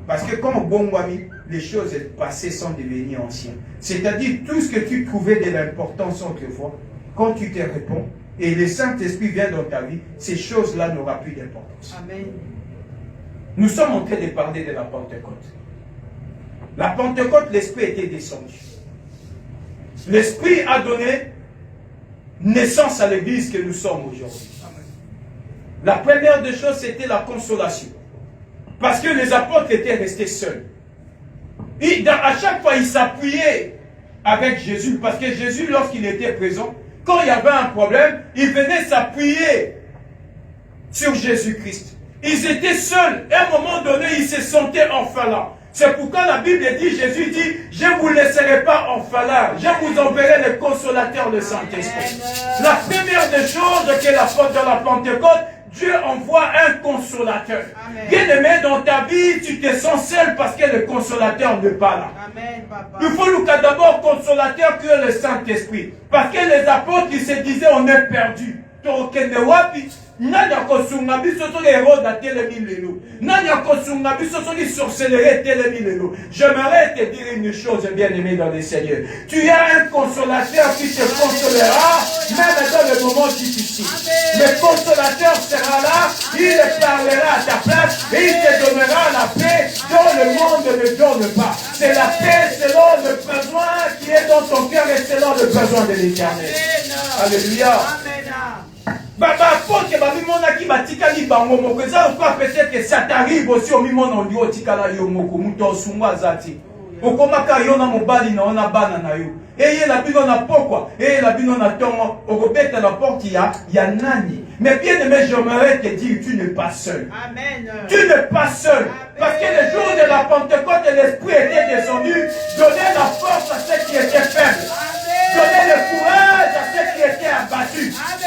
Parce que comme au bon moment, les choses passées sont devenues anciennes. C'est-à-dire tout ce que tu trouvais de l'importance autrefois, quand tu te réponds, et le Saint-Esprit vient dans ta vie, ces choses-là n'auront plus d'importance. Amen. Nous sommes en train de parler de la Pentecôte. La Pentecôte, l'Esprit était descendu. L'Esprit a donné naissance à l'Église que nous sommes aujourd'hui. La première des choses, c'était la consolation. Parce que les apôtres étaient restés seuls. À chaque fois, ils s'appuyaient avec Jésus. Parce que Jésus, lorsqu'il était présent, quand il y avait un problème, ils venaient s'appuyer sur Jésus-Christ. Ils étaient seuls. À un moment donné, ils se sentaient orphelins. C'est pourquoi la Bible dit, Jésus dit, je ne vous laisserai pas orphelins. Je vous enverrai le consolateur, le Saint-Esprit. La première des choses que dans la Pentecôte, Dieu envoie un consolateur. Bien-aimé, dans ta vie, tu te sens seul parce que le consolateur n'est pas là. Amen, papa. Il faut d'abord consolateur que le Saint-Esprit. Parce que les apôtres, ils se disaient, on est perdus. Nani akosunga biso to les Hérode a telemi lelo. Nani akosunga biso to les sorcelleries telemi lelo. J'aimerais te dire une chose, bien-aimé dans le Seigneur. Tu as un consolateur qui te consolera même dans les moments difficiles. Le consolateur sera là, il parlera à ta place et il te donnera la paix dont le monde ne donne pas. C'est la paix selon le besoin qui est dans ton cœur et selon le besoin de l'Éternel. Alléluia. Peut-être que ça t'arrive aussi au moment où on dit okomaka yo na mobali na ona bana na yo eye la bino na pokwa eye la bino na tongo okobeta la porte ya nani. Mais bien aimé, j'aimerais te dire, tu n'es pas seul. Amen. Tu n'es pas seul. Amen. Parce que le jour de la Pentecôte, l'Esprit était descendu, donnait la force à ceux qui étaient faibles. Donnait le courage à ceux qui étaient abattus. Amen.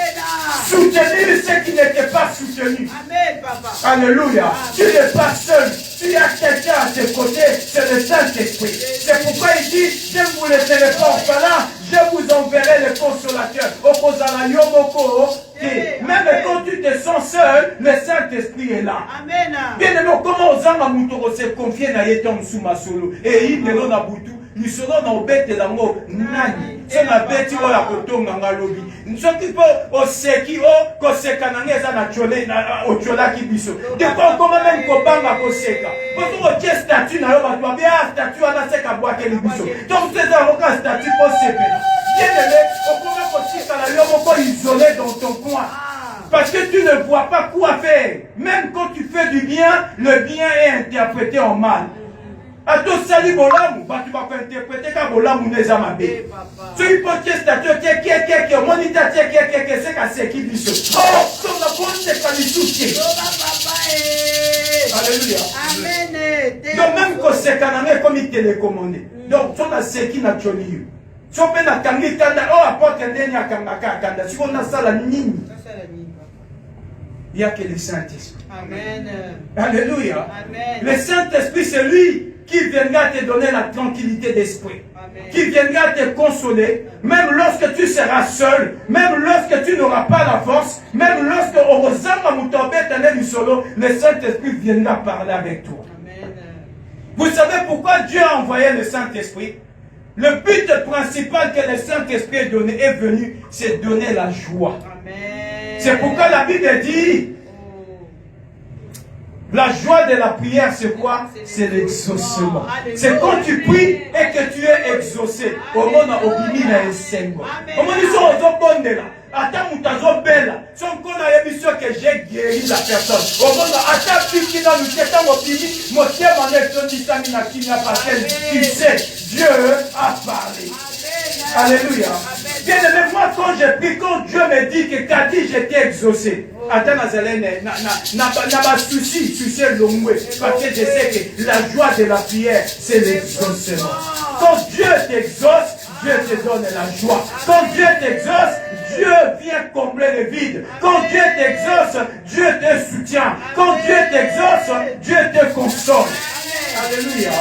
Soutenir ceux qui n'étaient pas soutenus. Amen, papa. Alléluia. Amen. Tu n'es pas seul. Tu as quelqu'un à tes côtés, c'est le Saint-Esprit. C'est pourquoi il dit, je ne vous laisserai pas orphelins, je vous enverrai le consolateur. Même quand tu te sens seul, le Saint-Esprit est là. Amen. Bien aimé, comment Ozanga Moutoro se confier na yeton suma solo et il ne l'a boutou. Nous serons dans le bête de l'amour. Nani. C'est la bête où la kotonga ngalobi. Nous sommes au seki au koseka nangeza na chole na ochola kibiso. De quoi comment même kobanga koseka. Parce que quel statut na yo ba toi bien statut ana seka boake libiso. Donc c'est un statut pour sepe. Bien aimé, au comment isolé dans ton coin. Parce que tu ne vois pas quoi faire. Même quand tu fais du bien, le bien est interprété en mal. A tout sali bolamu, tu vas interpréter comme bolamu n'est pas mabe. Tu peux te statue qui monita c'est qui dit oh, comme la bonne c'est pas du tout. Alléluia. Amen. Donc même quand c'est canamé comme il télécommandé. Donc tu as ce qui n'a pas lieu. Si on peut la cambi kanda, oh apporte un dernier kanda. Si on a ça la nini. Il n'y a que le Saint-Esprit. Amen. Alléluia. Amen. Le Saint-Esprit, c'est lui qui viendra te donner la tranquillité d'esprit. Qui viendra te consoler, même lorsque tu seras seul, même lorsque tu n'auras pas la force, même lorsque le Saint-Esprit viendra parler avec toi. Amen. Vous savez pourquoi Dieu a envoyé le Saint-Esprit? Le but principal que le Saint-Esprit est venu, c'est donner la joie. Amen. C'est pourquoi la Bible dit, la joie de la prière, c'est quoi? C'est l'exaucement. C'est quand tu pries et que tu es exaucé. Au monde, au bimi, na esengo. Au monde, ils sont aux bondela. Attends, mutazo bella. Son qu'on a émission que j'ai guéri la personne. Au monde, attends, puis dans le kétan, au bimi, mon thème en est son distamina qui n'a pas qu'elle. Tu sais, Dieu a parlé. Alléluia. Bien aimé, moi quand je prie, quand Dieu me dit que Kati j'étais exaucé, attends, n'a pas souci, tu sais l'ongwe, parce que je sais que la joie de la prière, c'est l'exaucement. Quand Dieu t'exauce, Dieu te donne la joie. Quand Dieu t'exauce, Dieu vient combler le vide. Quand Dieu t'exauce, Dieu te soutient. Quand Dieu t'exauce, Dieu te console. Alléluia.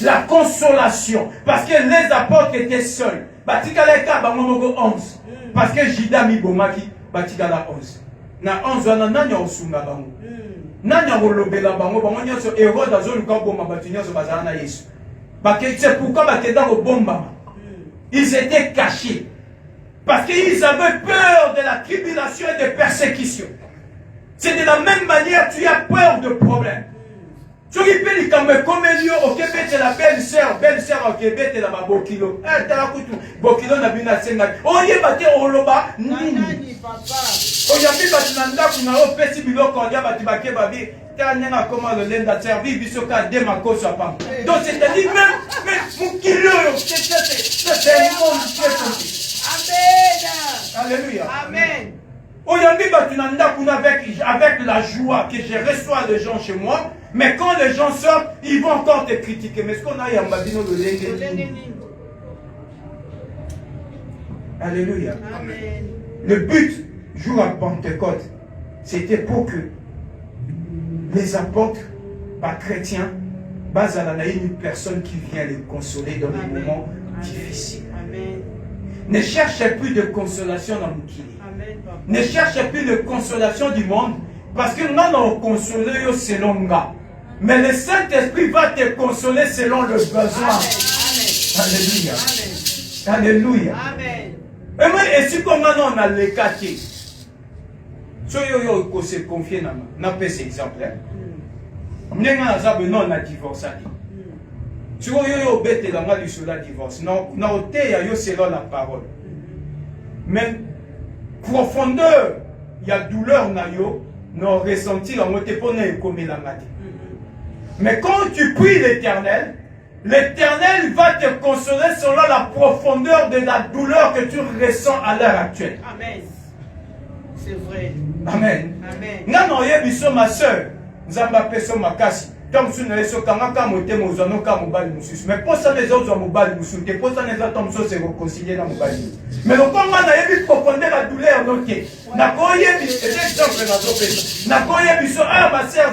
La consolation. Parce que les apôtres étaient seuls. Batikaleka bangomogo 11. Parce que Jida mi bomaki batikala 11. Na 11 wana nani osunga bango. Nani olobela bango bango nyonso Hérode azoluka boma batu nyonso bazala na Yesu. C'est pourquoi bakenda ko bomba. Ils étaient cachés. Parce qu'ils avaient peur de la tribulation et de persécution. C'est de la même manière tu as peur de problèmes. Tu peux comme comédien au Québec, c'est la belle-sœur au Québec, c'est la Bokilo. Eh, t'as la couture. Bokilo n'a pas eu la on y est battu au Loba. Nini, papa. On y a mis Batinanda, qu'on a opéré Bilo, qu'on a battu Baké Babi. T'as un an comment le lend a servi, Bisoka, Demako, Sapam. Donc c'est-à-dire, même, mon kilo, c'est un monde qui est tombé. Amen. Alléluia. Amen. Avec la joie que je reçois les gens chez moi, mais quand les gens sortent, ils vont encore te critiquer. Mais ce qu'on a à Mbabino de l'Engue. Alléluia. Amen. Le but, jour à Pentecôte, c'était pour que les apôtres, pas chrétiens, basent une personne qui vient les consoler dans les moments difficiles. Amen. Ne cherchez plus de consolation dans le kili. Ne cherchez plus de consolation du monde, parce que nous allons consoler selon nous. Mais le Saint-Esprit va te consoler selon le besoin. Alléluia. Alléluia. Amen. Et si comme on a les quartiers, si on se confie dans nous, on cet exemple. On a divorcé. Si on a bête la main sur la divorce, on a selon la parole. Mais profondeur, il y a douleur, non ressenti la moitié pour ne comme la matin. Mais quand tu pries l'Éternel, l'Éternel va te consoler selon la profondeur de la douleur que tu ressens à l'heure actuelle. Amen. C'est vrai. Amen. Amen. Non, non, ma soeur, Zamba Peso Makasi. Comme si nous étions mais pour ça, les autres ont mobile, pour ça, les autres sont se réconcilier dans mobile. Mais le comment on a vu profondeur la douleur, donc, n'a pas eu exemple dans notre pays. N'a pas eu ma sœur,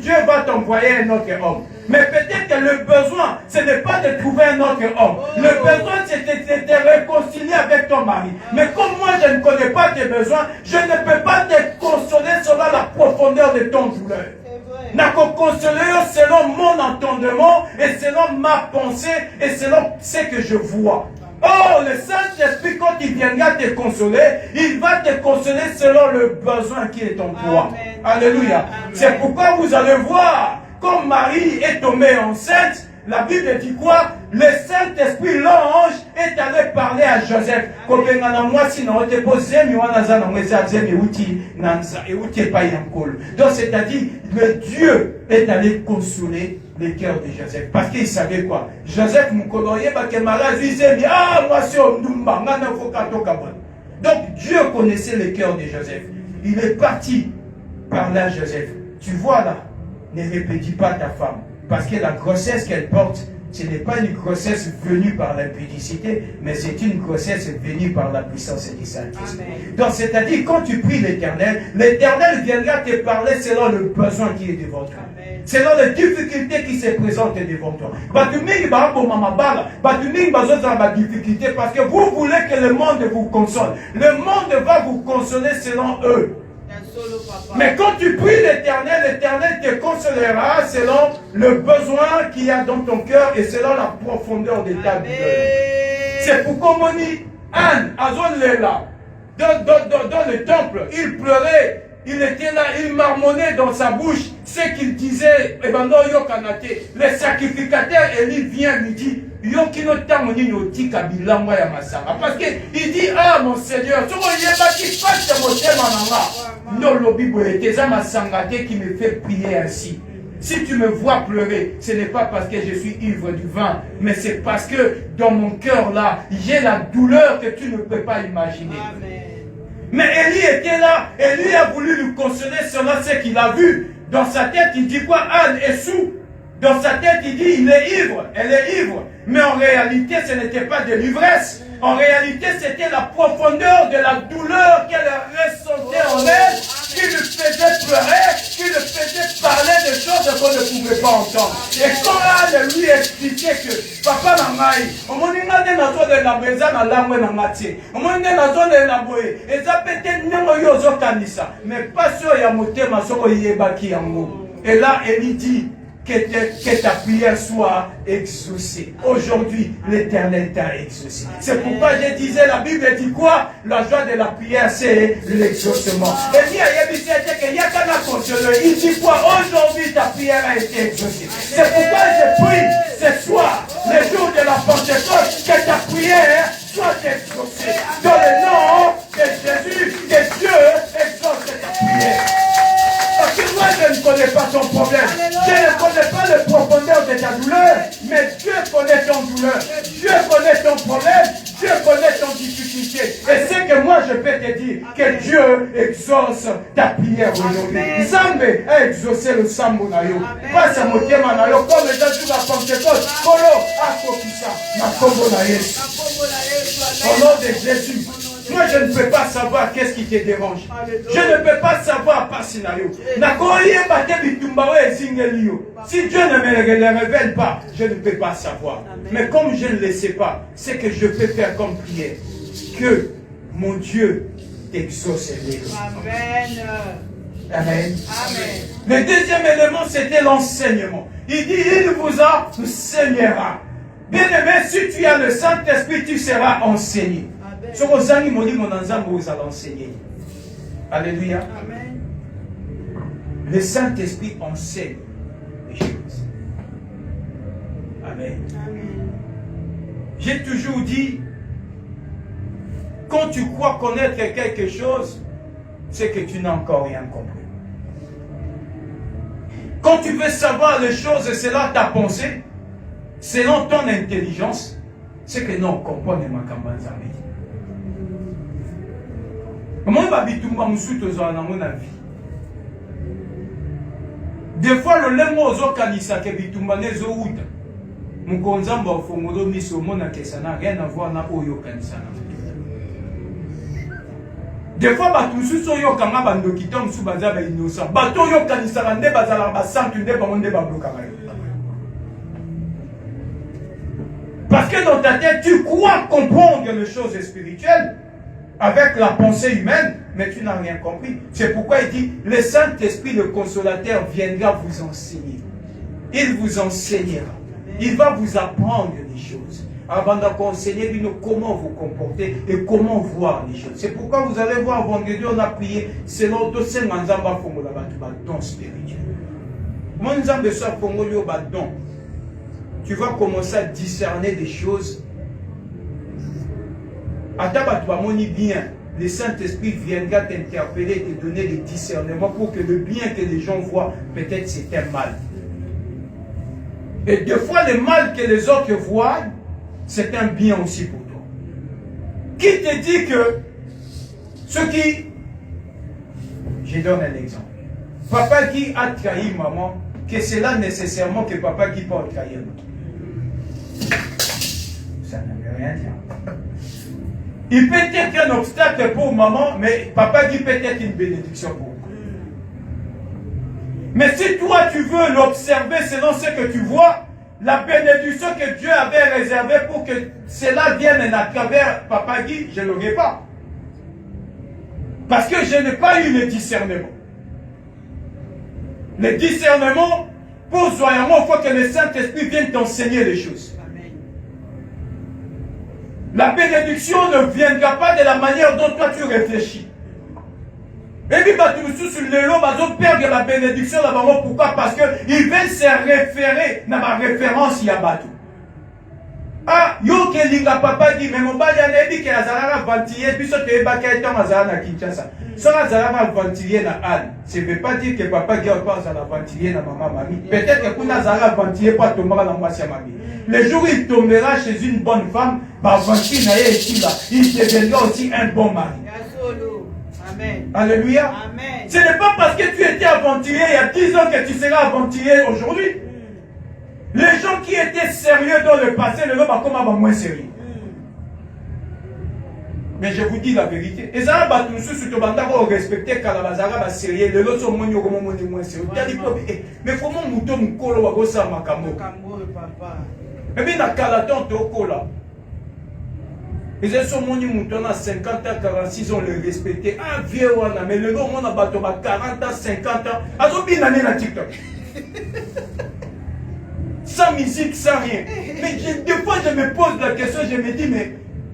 Dieu va t'envoyer un autre homme. Mais peut-être que le besoin, ce n'est pas de trouver un autre homme. Le besoin, c'est de te réconcilier avec ton mari. Mais comme moi, je ne connais pas tes besoins, je ne peux pas te consoler selon la profondeur de ton douleur. N'a qu'à consoler selon mon entendement et selon ma pensée et selon ce que je vois. Oh, le Saint-Esprit, quand il viendra te consoler, il va te consoler selon le besoin qui est en toi. Alléluia. C'est pourquoi vous allez voir, comme Marie est tombée enceinte, La Bible dit quoi? Le Saint-Esprit, l'ange, est allé parler à Joseph. Donc c'est-à-dire, le Dieu est allé consoler le cœur de Joseph. Parce qu'il savait quoi? Joseph, donc Dieu connaissait le cœur de Joseph. Il est parti parler à Joseph. Tu vois là, ne répétis pas ta femme. Parce que la grossesse qu'elle porte, ce n'est pas une grossesse venue par l'impudicité, mais c'est une grossesse venue par la puissance du Saint-Esprit. Donc, c'est-à-dire, quand tu pries l'Éternel, l'Éternel viendra te parler selon le besoin qui est devant toi. Selon les difficultés qui se présentent devant toi. Difficulté parce que vous voulez que le monde vous console. Le monde va vous consoler selon eux. Mais quand tu pries l'Éternel, l'Éternel te consolera selon le besoin qu'il y a dans ton cœur et selon la profondeur de ta douleur. C'est pourquoi on dit Anne, Azon là, dans le temple, il pleurait, il était là, il marmonnait dans sa bouche ce qu'il disait. Le sacrificateur Élie vient lui dire parce qu'il dit, ah mon Seigneur, qui me fait prier ainsi. Si tu me vois pleurer, ce n'est pas parce que je suis ivre du vin, mais c'est parce que dans mon cœur là, j'ai la douleur que tu ne peux pas imaginer. Amen. Mais Élie était là, et lui a voulu lui consoler selon ce qu'il a vu. Dans sa tête, il dit quoi? Anne est sous. Dans sa tête, il dit, il est ivre, elle est ivre. Mais en réalité, ce n'était pas de l'ivresse. En réalité, c'était la profondeur de la douleur qu'elle ressentait en elle, qui lui faisait pleurer, qui lui faisait parler de choses qu'on ne pouvait pas entendre. Et quand Anne lui expliquait que, papa Nangaï, on m'a dit de la maison dans l'âme dans Mathieu, on m'a dit de la boue, et ça peut-être n'yongo kanisa, mais pas sur Yamote Masoko Yebaki Yango. Et là, elle dit, que ta prière soit exaucée. Aujourd'hui, l'Éternel t'a exaucé. C'est pourquoi je disais, la Bible dit quoi? La joie de la prière, c'est l'exaucement. Et il dit quoi? Aujourd'hui, ta prière a été exaucée. C'est pourquoi je prie ce soir, le jour de la Pentecôte, que ta prière soit exaucée. Dans le nom de Jésus, que Dieu exauce ta prière. Parce que moi, je ne connais pas ton problème. Je ne connais pas la profondeur de ta douleur. Mais Dieu connaît ton douleur. Dieu connaît ton problème. Dieu connaît ton difficulté. Et c'est que moi, je peux te dire que Dieu exauce ta prière aujourd'hui. Zambé a exaucé le sambo nayo. Passe à motema nayo. Comme les gens de la Pentecôte. Kolo a kokisa. Ma kombo na Yesu. Au nom de Jésus. Moi, je ne peux pas savoir qu'est-ce qui te dérange. Je ne peux pas savoir pas si si Dieu ne me le révèle pas, je ne peux pas savoir. Mais comme je ne le sais pas, c'est que je peux faire comme prière. Que mon Dieu t'exauce. Amen. Amen. Le deuxième élément, c'était l'enseignement. Il dit, il vous enseignera. Bien aimé, si tu as le Saint-Esprit, tu seras enseigné. Ce que vous avez dit, mon ensemble, vous allez enseigner. Alléluia. Amen. Le Saint-Esprit enseigne les choses. Amen. Amen. J'ai toujours dit, quand tu crois connaître quelque chose, c'est que tu n'as encore rien compris. Quand tu veux savoir les choses selon ta pensée, selon ton intelligence, c'est que non, on comprend les makambanzamé. Des fois, le lemo ozo kanisa ke bitumba nezo uta. Mukonzamba ofongolo miso mona kesana rien à voir na oyo kanisa. Des fois, batusu so yo kanga bando kitom su baza ba innocent. Bato yo kanisa nde bazala ba santu nde ba monde ba bloka. Parce que dans ta tête, tu crois comprendre les choses spirituelles avec la pensée humaine, mais tu n'as rien compris. C'est pourquoi il dit, le Saint-Esprit, le Consolateur, viendra vous enseigner. Il vous enseignera. Il va vous apprendre les choses. Avant d'enseigner comment vous comporter et comment voir les choses. C'est pourquoi vous allez voir, vendredi, on a prié selon deux manzamba fongola don spirituel. Manzamba soit fongolio don. tu vas commencer à discerner des choses. Bien, le Saint-Esprit viendra t'interpeller, te donner des discernements pour que le bien que les gens voient, peut-être c'est un mal. Et des fois, le mal que les autres voient, c'est un bien aussi pour toi. Qui te dit que ce qui... Je donne un exemple. Papa qui a trahi maman, que c'est là nécessairement que papa qui peut trahir maman. Ça ne veut rien dire. Il peut être un obstacle pour maman, mais papa qui peut être une bénédiction pour moi. Mais si toi tu veux l'observer selon ce que tu vois, la bénédiction que Dieu avait réservée pour que cela vienne à travers papa Guy, je ne l'aurai pas. Parce que je n'ai pas eu le discernement. Le discernement, pour soyamment, il faut que le Saint-Esprit vienne t'enseigner les choses. Amen. La bénédiction ne viendra pas de la manière dont toi tu réfléchis. Et puis, tu sur le lot, ils perdre la bénédiction là-bas. Pourquoi? Parce qu'ils veulent se référer dans ma référence, il y a Batou. Ah, yo ke linga papa dit, mais mon bali a dit que Azara va ventiler, puis ça te est baqué dans Azara na Kinshasa. Ça Azara va ventiler na Anne. Ça ne veut pas dire que papa qui a pas Azara ventiler na maman mamie. Peut-être que quand Azara ventiler pas tomber dans moi sa mamie. Le jour où il tombera chez une bonne femme, bah ventiler na ici là, il deviendra aussi un bon mari. Amen. Alléluia. Amen. Ce n'est pas parce que tu étais aventurier il y a 10 ans que tu seras aventurier aujourd'hui. Les gens qui étaient sérieux dans le passé ne vont pas comme avant moins sérieux. Mais je vous dis la vérité. Et ça va tout sur ce banda pour respecter Kalabazara va sérieux. Les autres sont moins sérieux. Mais comment mouton mukolo wa gosa makamo. Mais bien na kalaton to kola. Les autres sont moins mouton à 50 ans, 46 ans le respecter. Ah vieux wana mais le gars on a bateau 40 ans, 50 ans. Azo bien année na TikTok. Sans musique, sans rien. Mais des fois, je me pose la question, je me dis, mais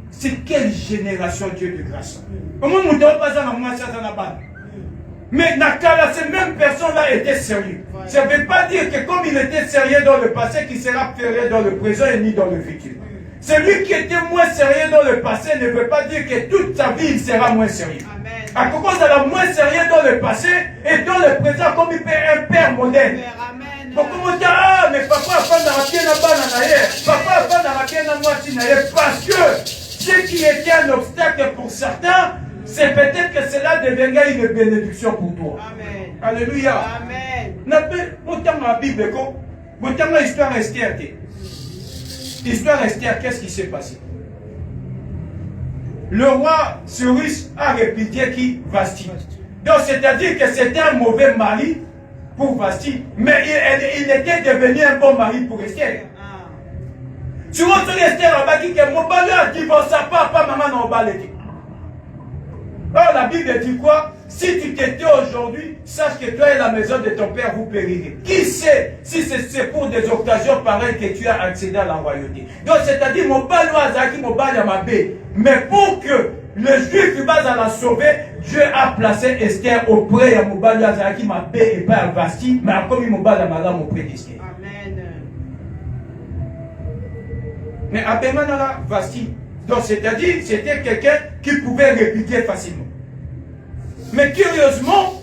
c'est quelle génération Dieu de grâce? Comment nous ne pas ça dans moi, ça dans la bande? Mais Nakala, ces mêmes personnes-là étaient sérieux. Ça ne veut pas dire que comme il était sérieux dans le passé, qu'il sera sérieux dans le présent et ni dans le futur. Celui qui était moins sérieux dans le passé ne veut pas dire que toute sa vie, il sera moins sérieux. À cause de la moins sérieux dans le passé et dans le présent, comme il peut un père moderne. Comment dire, ah, mais papa a fait dans la pied là-bas, papa a fait dans la pied là-bas, parce que ce qui était un obstacle pour certains, c'est peut-être que cela deviendra une bénédiction pour toi. Amen. Alléluia. Amen. Autant la Bible, autant l'histoire Esther. L'histoire Esther, qu'est-ce qui s'est passé? Le roi Cyrus a répudié qui Vasti. Donc c'est-à-dire que c'était un mauvais mari pour Vasti, mais il était devenu un bon mari pour Esther. Tu vois, sur Esther, là-bas, qui est mon bali a divorcé, papa, maman, non, balé. Alors la Bible dit quoi? Si tu t'étais aujourd'hui, sache que toi et la maison de ton père vous périrez. Qui sait si c'est pour des occasions pareilles que tu as accédé à la royauté? Donc c'est-à-dire, mon bali a zaki, mon bali a mabé. Mais pour que le juif qui va la sauver, Dieu a placé Esther auprès de Mobali Azaki, ma paix et pas Vasti, mais comme il m'a madame auprès d'Esther. Amen. Mais Abémanala Vasti, donc c'est-à-dire, c'était quelqu'un qui pouvait répliquer facilement. Mais curieusement,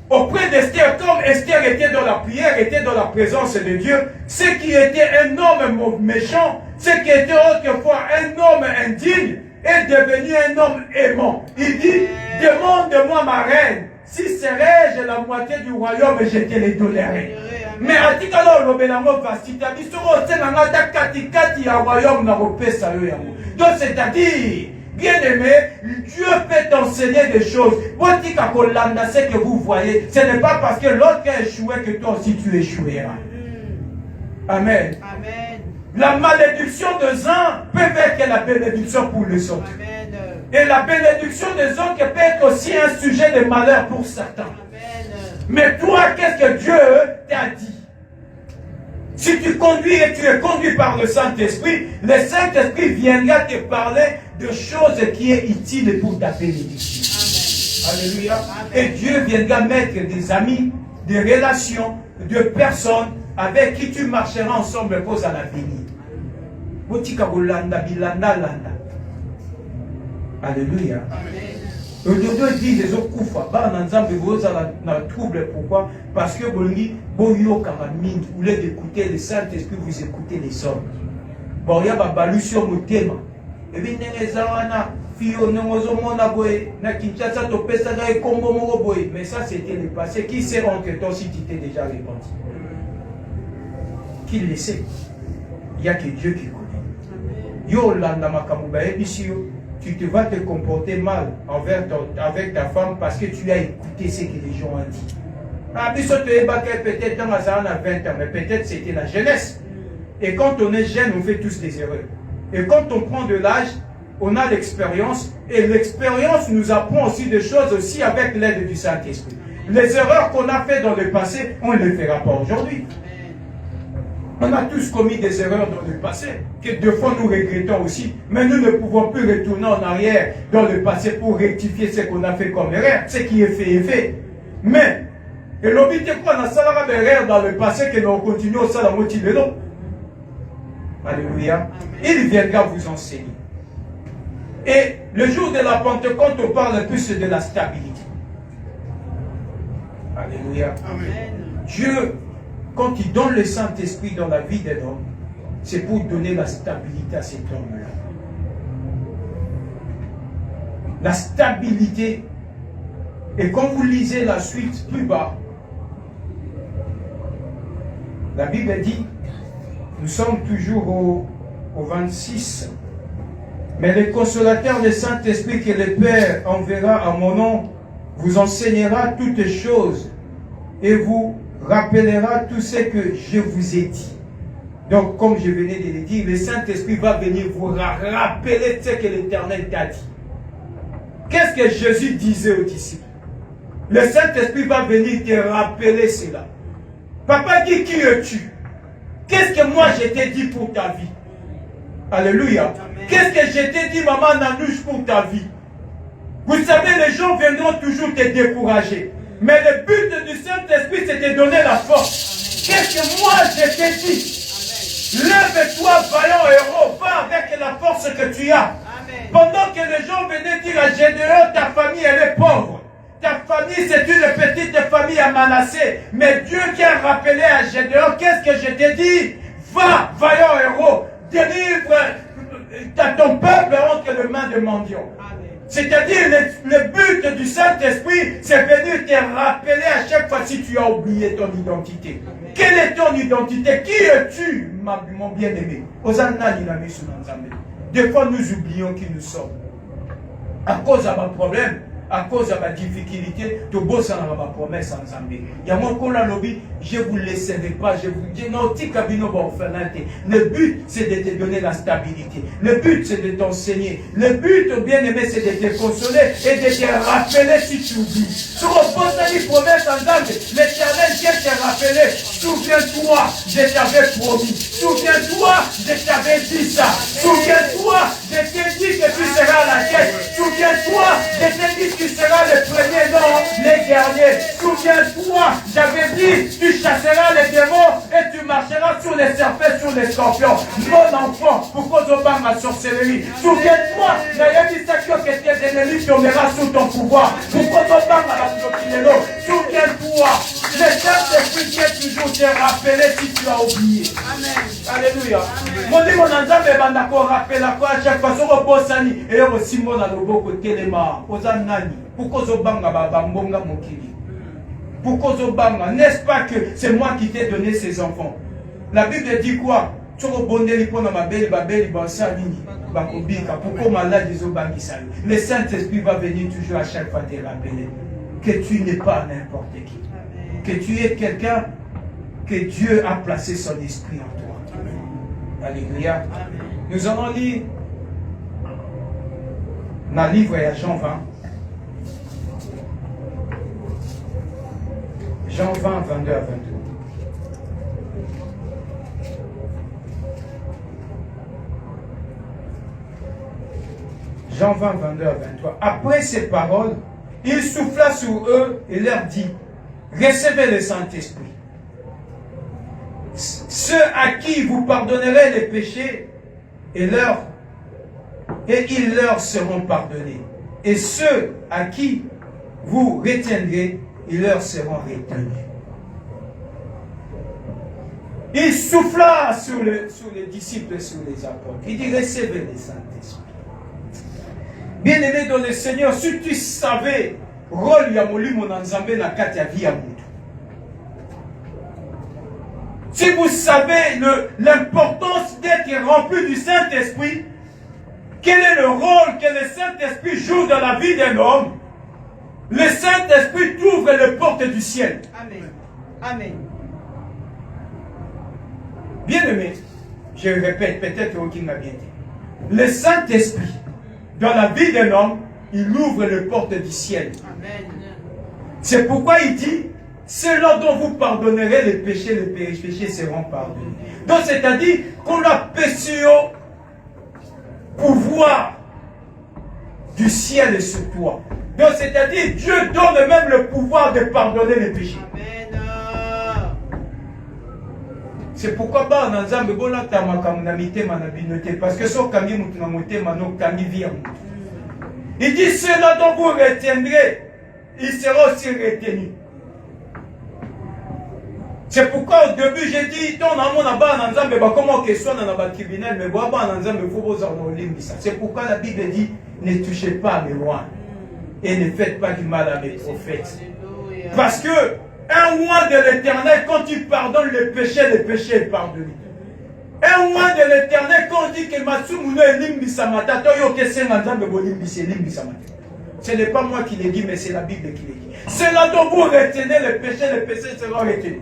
auprès d'Esther, comme Esther était dans la prière, était dans la présence de Dieu, ce qui était un homme méchant, ce qui était autrefois un homme indigne, est devenu un homme aimant. Il dit, demande-moi ma reine, si serais-je la moitié du royaume, je te les donnerai. Mais à ti alors l'obélango Vasti, t'as dit, sur le sénat, kati ya royaume na repesa yo yango. Donc c'est-à-dire, bien-aimé, Dieu peut t'enseigner des choses. Ce que vous voyez, ce n'est pas parce que l'autre a échoué que toi aussi tu échoueras. Amen. Amen. La malédiction des uns peut être la bénédiction pour les autres. Amen. Et la bénédiction des autres peut être aussi un sujet de malheur pour certains. Amen. Mais toi, qu'est-ce que Dieu t'a dit? Si tu conduis et tu es conduit par le Saint-Esprit, le Saint-Esprit viendra te parler de choses qui sont utiles pour ta bénédiction. Amen. Alléluia. Amen. Et Dieu viendra mettre des amis, des relations, de personnes avec qui tu marcheras ensemble pose à l'avenir. Alléluia. Aujourd'hui, dit les autres koufa, bah en ensemble vous dans trouble. Pourquoi? Parce que vous voulez d'écouter le Saint-Esprit, vous écoutez les hommes. Bon, il y a pas balu sur mon thème. Et bien, mais ça c'était le passé. Qui sait entre toi si tu t'es déjà répandu? Qui le sait? Il n'y a que Dieu qui connaît. Tu te vas te comporter mal avec ta femme parce que tu as écouté ce que les gens ont dit. Peut-être dans la salle à 20 ans, mais peut-être c'était la jeunesse. Et quand on est jeune, on fait tous des erreurs. Et quand on prend de l'âge, on a l'expérience. Et l'expérience nous apprend aussi des choses aussi avec l'aide du Saint-Esprit. Les erreurs qu'on a faites dans le passé, on ne les fera pas aujourd'hui. On a tous commis des erreurs dans le passé, que des fois nous regrettons aussi, mais nous ne pouvons plus retourner en arrière dans le passé pour rectifier ce qu'on a fait comme erreur. Ce qui est fait est fait. Mais, et l'objet quoi, on a salara d'erreur dans le passé que nous continuons au salam motivé. Alléluia. Il viendra vous enseigner. Et le jour de la Pentecôte, on parle plus de la stabilité. Alléluia. Amen. Dieu, quand il donne le Saint-Esprit dans la vie d'un homme, c'est pour donner la stabilité à cet homme-là. La stabilité. Et quand vous lisez la suite plus bas, la Bible dit, nous sommes toujours au 26, mais le consolateur, le Saint-Esprit que le Père enverra en mon nom, vous enseignera toutes choses et vous rappellera tout ce que je vous ai dit. Donc, comme je venais de le dire, le Saint-Esprit va venir vous rappeler ce que l'Éternel t'a dit. Qu'est-ce que Jésus disait aux disciples? Le Saint-Esprit va venir te rappeler cela. Papa dit, qui es-tu? Qu'est-ce que moi je t'ai dit pour ta vie? Alléluia. Qu'est-ce que je t'ai dit, maman Nanouche, pour ta vie? Vous savez, les gens viendront toujours te décourager. Mais le but du Saint-Esprit, c'est de donner la force. Qu'est-ce que moi je t'ai dit? Lève-toi, vaillant héros, va avec la force que tu as. Amen. Pendant que les gens venaient dire à Gédéon, ta famille elle est pauvre. Ta famille c'est une petite famille à Manassé. Mais Dieu qui a rappelé à Gédéon, qu'est-ce que je t'ai dit? Va, vaillant héros, délivre ton peuple entre les mains de mendiants. C'est-à-dire, le but du Saint-Esprit, c'est venir te rappeler à chaque fois si tu as oublié ton identité. Quelle est ton identité? Qui es-tu, mon bien-aimé? Des fois, nous oublions qui nous sommes. À cause de ma problème, à cause de ma difficulté, tu bosses dans ma promesse en Zambie. Il y a mon cola lobby, je ne vous laisserai pas, je vous dis non, le but c'est de te donner la stabilité. Le but c'est de t'enseigner. Le but, bien aimé, c'est de te consoler et de te rappeler si tu oublies. Sur le poste de promesse en Zambie, l'Éternel vient te rappeler. Souviens-toi, je t'avais promis. Souviens-toi, je t'avais dit ça. Souviens-toi, je t'ai dit que tu seras la tête. Souviens-toi, je t'ai dit que tu seras le premier, non, les derniers. Souviens-toi, j'avais dit, tu chasseras les démons et tu marcheras sur les serpents, sur les scorpions. Mon enfant, pourquoi tu vas ma sorcellerie? Souviens-toi, j'avais dit ça que tes ennemis tomberont sous ton pouvoir. Pourquoi tu vas ma sorcellerie? Souviens-toi, le Saint-Esprit vient toujours te rappeler si tu as oublié. Amen. Alléluia. Mon Dieu, mon Nzambe, bandako rappelle à quoi à chaque fois, sur le bossani, et aussi mon aloboko telema, ozanani, pourquoi tu vas ma bambonga mokili? Pourquoi tu vas ma, n'est-ce pas que c'est moi qui t'ai donné ces enfants? La Bible dit quoi? Pourquoi le Saint-Esprit va venir toujours à chaque fois te rappeler que tu n'es pas n'importe qui. Que tu es quelqu'un que Dieu a placé son esprit en toi. Alléluia. Nous allons lire dans le livre à Jean 20. Jean 20, 22 à 23. Jean 20, 22 à 23. Après ces paroles, il souffla sur eux et leur dit, recevez le Saint-Esprit. ceux à qui vous pardonnerez les péchés, et ils leur seront pardonnés. Et ceux à qui vous retiendrez, ils leur seront retenus. Il souffla sur les disciples et sur les apôtres. Il dit, recevez le Saint-Esprit. Bien-aimé dans le Seigneur, si tu savais rôle ya molimo na nzambe na kati ya vie ya mutu. Si vous savez l'importance d'être rempli du Saint-Esprit, quel est le rôle que le Saint-Esprit joue dans la vie d'un homme, le Saint-Esprit t'ouvre les portes du ciel. Amen. Amen. Bien-aimé, je répète, peut-être aucun m'a bien dit. Le Saint-Esprit, dans la vie d'un homme, il ouvre les portes du ciel. Amen. C'est pourquoi il dit, ceux-là dont vous pardonnerez les péchés seront pardonnés. Donc c'est-à-dire qu'on a péché au pouvoir du ciel sur toi. Donc c'est-à-dire Dieu donne même le pouvoir de pardonner les péchés. Amen. C'est pourquoi bah dans Nzambe bona tamaka munamite manabinote parce que so kangi mutu na motema no kangi via mutu. Il dit ceux-là dont vous retiendrez, ils seront aussi retenus. C'est pourquoi au début j'ai dit ton amour na ba na Nzambe ba comment que soit dans ba tribunal mais ba na Nzambe faut vous en limbisa. C'est pourquoi la Bible dit ne touchez pas mes rois et ne faites pas du mal à mes prophètes. Parce que un roi de l'Éternel, quand tu pardonnes le péché est pardonné. Un roi de l'Éternel, quand on dit que Matsumuno est limbisamata, ce n'est pas moi qui l'ai dit, mais c'est la Bible qui l'a dit. C'est là dont vous retenez le péché seront retenus.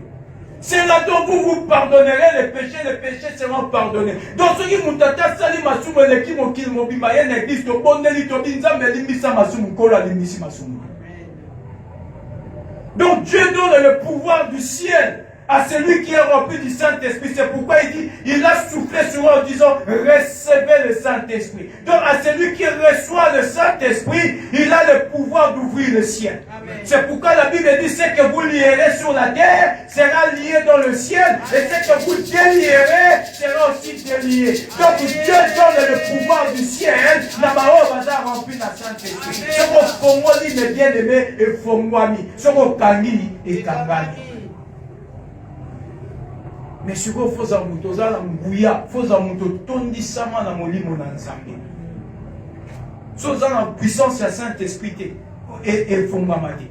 C'est là dont vous pardonnerez les péchés seront pardonnés. Donc, ceux qui m'ont sali masumu le qui m'ont kill mobima yen église to bondeli to binzambe limbisa masumu kola limbisi masumu. Donc Dieu donne le pouvoir du ciel à celui qui est rempli du Saint-Esprit. C'est pourquoi il dit, il a soufflé sur eux en disant, recevez le Saint-Esprit. Donc à celui qui reçoit le Saint-Esprit, il a le pouvoir d'ouvrir le ciel. C'est pourquoi la Bible dit, ce que vous lierez sur la terre sera lié dans le ciel. Et ce que vous délierez sera aussi délié. Donc Dieu donne le pouvoir du ciel. Là-bas, on va remplir la Saint-Esprit. Ce qu'on fongoli les bien-aimés et fongwami. Ce qu'on kangi et kangani. Mais ce qu'il faut savoir, il faut tondisama na molimo na nzambe. So za na puissance ya Saint-Esprit et fongamadi.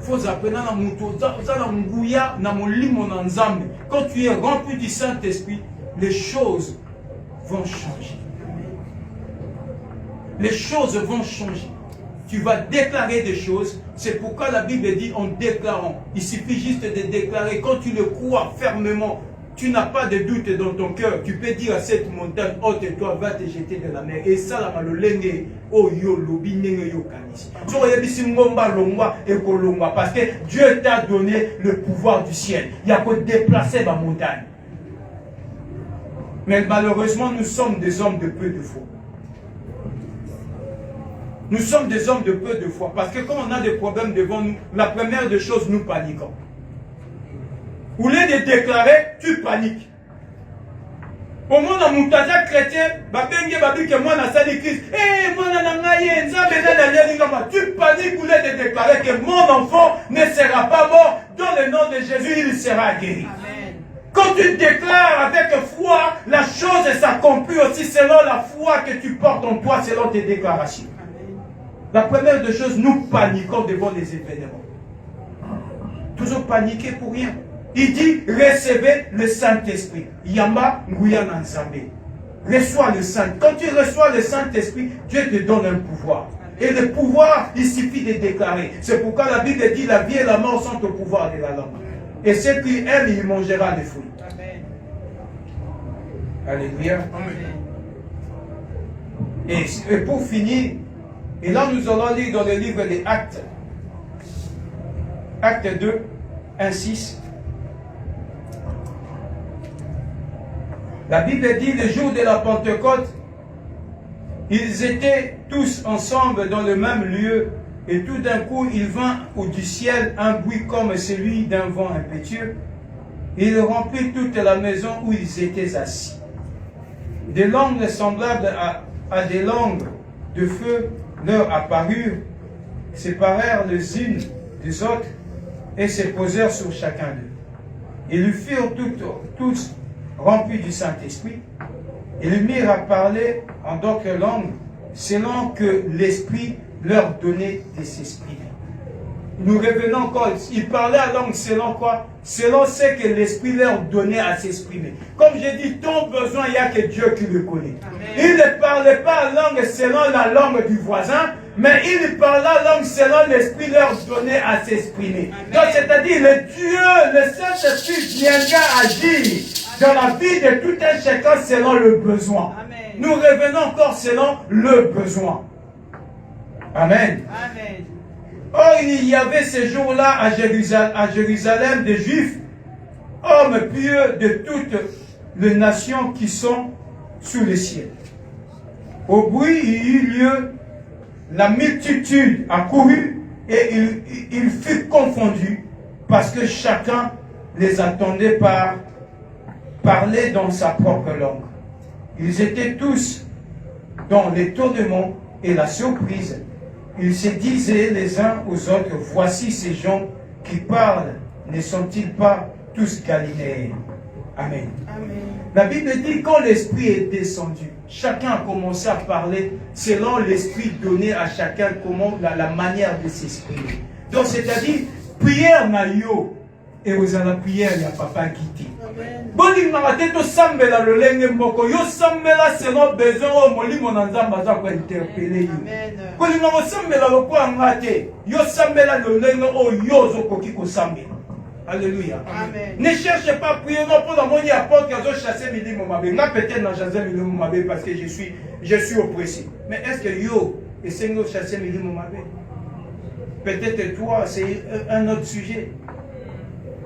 Faut appeler na muto za na nguya na molimo na nzambe. Quand tu es rempli du Saint-Esprit, les choses vont changer. Les choses vont changer. Tu vas déclarer des choses. C'est pourquoi la Bible dit en déclarant. Il suffit juste de déclarer. Quand tu le crois fermement, tu n'as pas de doute dans ton cœur. Tu peux dire à cette montagne, ôte-toi, va te jeter de la mer. Et ça, la malolenge, oh yo, lobi, nenge yo kanisi. Parce que Dieu t'a donné le pouvoir du ciel. Il y a pour déplacer la montagne. Mais malheureusement, nous sommes des hommes de peu de foi. Nous sommes des hommes de peu de foi. Parce que quand on a des problèmes devant nous, la première des choses, nous paniquons. Au lieu de déclarer, tu paniques. Au moins, dans mon chrétien, que moi, dans sa Christ, tu paniques au lieu de déclarer que mon enfant ne sera pas mort. Dans le nom de Jésus, il sera guéri. Amen. Quand tu déclares avec foi, la chose s'accomplit aussi selon la foi que tu portes en toi, selon tes déclarations. La première des choses, nous paniquons devant les événements. Toujours paniquer pour rien. Il dit, recevez le Saint-Esprit. Yamba Nguyana Nzambe. Reçois le Saint. Quand tu reçois le Saint-Esprit, Dieu te donne un pouvoir. Et le pouvoir, il suffit de déclarer. C'est pourquoi la Bible dit, la vie et la mort sont au pouvoir de la langue. Et ceux qui aiment, il mangera les fruits. Amen. Alléluia. Amen. Et pour finir, et là, nous allons lire dans le livre des Actes. Acte 2, 1, 6. La Bible dit, le jour de la Pentecôte, ils étaient tous ensemble dans le même lieu, et tout d'un coup, il vint du ciel un bruit comme celui d'un vent impétueux, Il remplit toute la maison où ils étaient assis. Des langues semblables à des langues de feu leur apparurent, séparèrent les unes des autres et se posèrent sur chacun d'eux. Ils furent tous remplis du Saint-Esprit. Ils mirent à parler en d'autres langues, selon que l'Esprit leur donnait de s'exprimer. Nous revenons encore, ils parlaient en langue selon quoi? Selon ce que l'Esprit leur donnait à s'exprimer. Comme j'ai dit, ton besoin, il n'y a que Dieu qui le connaît. Amen. Ils ne parlaient pas en langue selon la langue du voisin, mais ils parlaient en langue selon l'Esprit leur donnait à s'exprimer. Donc c'est-à-dire, le Dieu, le Saint-Esprit viendra agir dans la vie de tout un chacun selon le besoin. Amen. Nous revenons encore selon le besoin. Amen. Amen. Or, il y avait ce jour-là à Jérusalem des Juifs, hommes pieux de toutes les nations qui sont sous le ciel. Au bruit, il eut lieu, la multitude accourut et il fut confondu parce que chacun les attendait par parler dans sa propre langue. Ils étaient tous dans l'étonnement et la surprise. Ils se disaient les uns aux autres, voici ces gens qui parlent, ne sont-ils pas tous Galiléens? Amen. Amen. La Bible dit quand l'Esprit est descendu, chacun a commencé à parler selon l'Esprit donné à chacun, comment la manière de s'exprimer. Donc c'est-à-dire, prière na yo, et vous avez la prière, il y a papa qui Boni marateto sambela lolenge moko yo sambela selon besoin o molimo na nzamba za ko interpeller yo. Boni ngo sambela lo kwa ngate yo sambela lolenge o yo zo koki ko sambela. Alléluia. Amen. Ne cherchez pas à prier non pour la moni apporte que je chasser milimo mabe. Na peut-être na chasser milimo mabe parce que je suis oppressé. Mais est-ce que yo essaie de chasser milimo mabe? Peut-être toi c'est un autre sujet.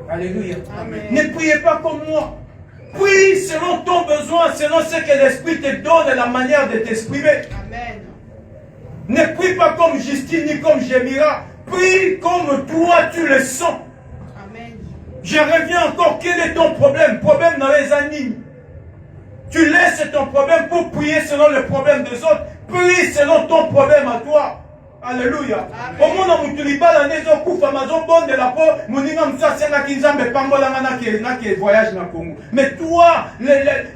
Alléluia. Amen. Ne priez pas comme moi. Prie selon ton besoin, selon ce que l'Esprit te donne, la manière de t'exprimer. Amen. Ne prie pas comme Justine ni comme Jémira. Prie comme toi tu le sens. Amen. Je reviens encore. Quel est ton problème? Problème dans les animes. Tu laisses ton problème pour prier selon le problème des autres. Prie selon ton problème à toi. Alléluia. Au monde où tu libères la maison, coupe Amazon, bonne de la peau, mon imam, ça c'est la kinzambe, pambola, qui voyage dans le Congo. Mais toi,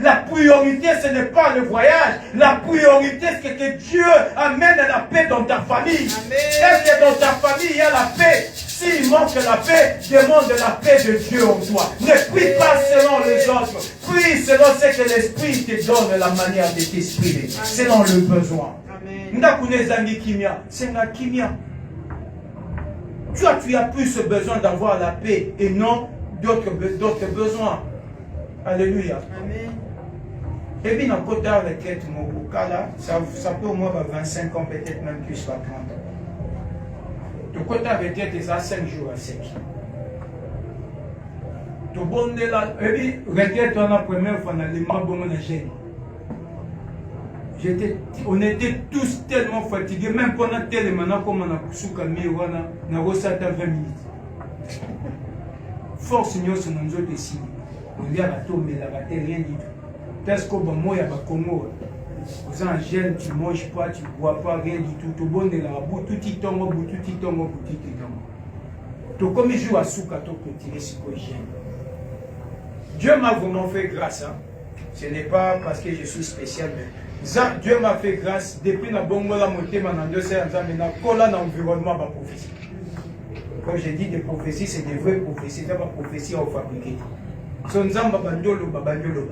la priorité, ce n'est pas le voyage. La priorité, c'est que Dieu amène la paix dans ta famille. Est-ce que dans ta famille, il y a la paix? S'il manque la paix, demande la paix de Dieu en toi. Ne prie pas selon les autres. Prie selon ce que l'Esprit te donne la manière de t'exprimer. Selon le besoin. C'est la kimia. Tu as plus besoin d'avoir la paix et non d'autres besoins. Alléluia. Amen. Et bien, dans la requête, ça peut au moins 25 ans, peut-être même plus, pas 30 ans. Le quota requête est à 5 jours à sec. Et puis, requête, on a la première fois dans les membres de la gêne. On était tous tellement fatigués, même pendant tellement comme on a souka miwana, on a ressorti 20 minutes. Force nous sur nos autres ici. On y a tombé là, rien du tout. Parce que bon moi il y a pas Congo. Aux gens jeunes, tu manges pas, tu bois pas, rien du tout. Tout bon de la bout, tout y tombe, tout y tombe, tout y tombe. Tout comme il joue à souka, tout continuer ce que j'aime. Dieu m'a vraiment fait grâce. Hein. Ce n'est pas parce que je suis spécial, mais Dieu m'a fait grâce depuis la bongo la montée maintenant 2 ans maintenant colla dans l'environnement de prophétie. Comme j'ai dit des prophéties, c'est des vraies prophéties, c'est pas prophétie au fabriqué. Son zamba bandolo babandolo.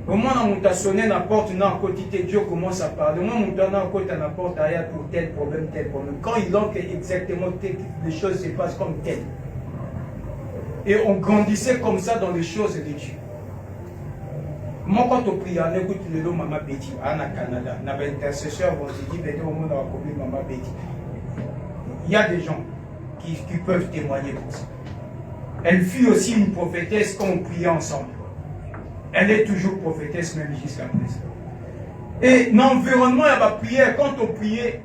Au moment où on a sonné la porte, on a côté Dieu commence à parler. Au moment où on a côté la porte, il y a pour tel problème, tel problème. Quand il entre exactement les choses se passent comme tel. Et on grandissait comme ça dans les choses de Dieu. Moi, quand on prie, on écoute le nom Maman Betty, à Canada. On avait intercesseur, on s'est dit, au monde a compris Maman Betty. Il y a des gens qui peuvent témoigner pour ça. Elle fut aussi une prophétesse quand on priait ensemble. Elle est toujours prophétesse même jusqu'à présent. Et dans l'environnement, il y a la prière. Quand on priait,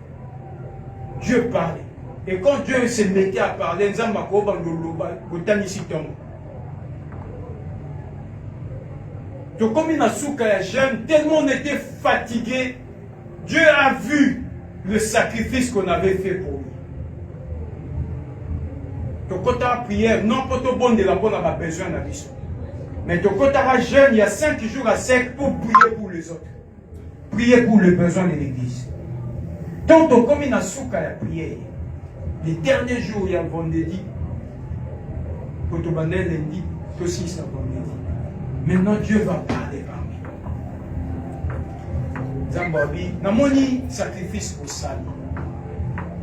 Dieu parlait. Et quand Dieu se mettait à parler, Donc comme il a souka jeune, tellement on était fatigué, Dieu a vu le sacrifice qu'on avait fait pour lui. Donc quand tu as prière, non pas tout bon de la bonne a besoin de vie. Mais donc quand tu as jeune, il y a 5 jours à sec pour prier pour les autres. Prier pour les besoins de l'église. Donc comme il a souka la prière, les derniers jours, il y a vendredi, quand tu vas lundi, tu aussi c'est vendredi. Maintenant Dieu va parler parmi nous. Zambabi, namoni sacrifice pour ça.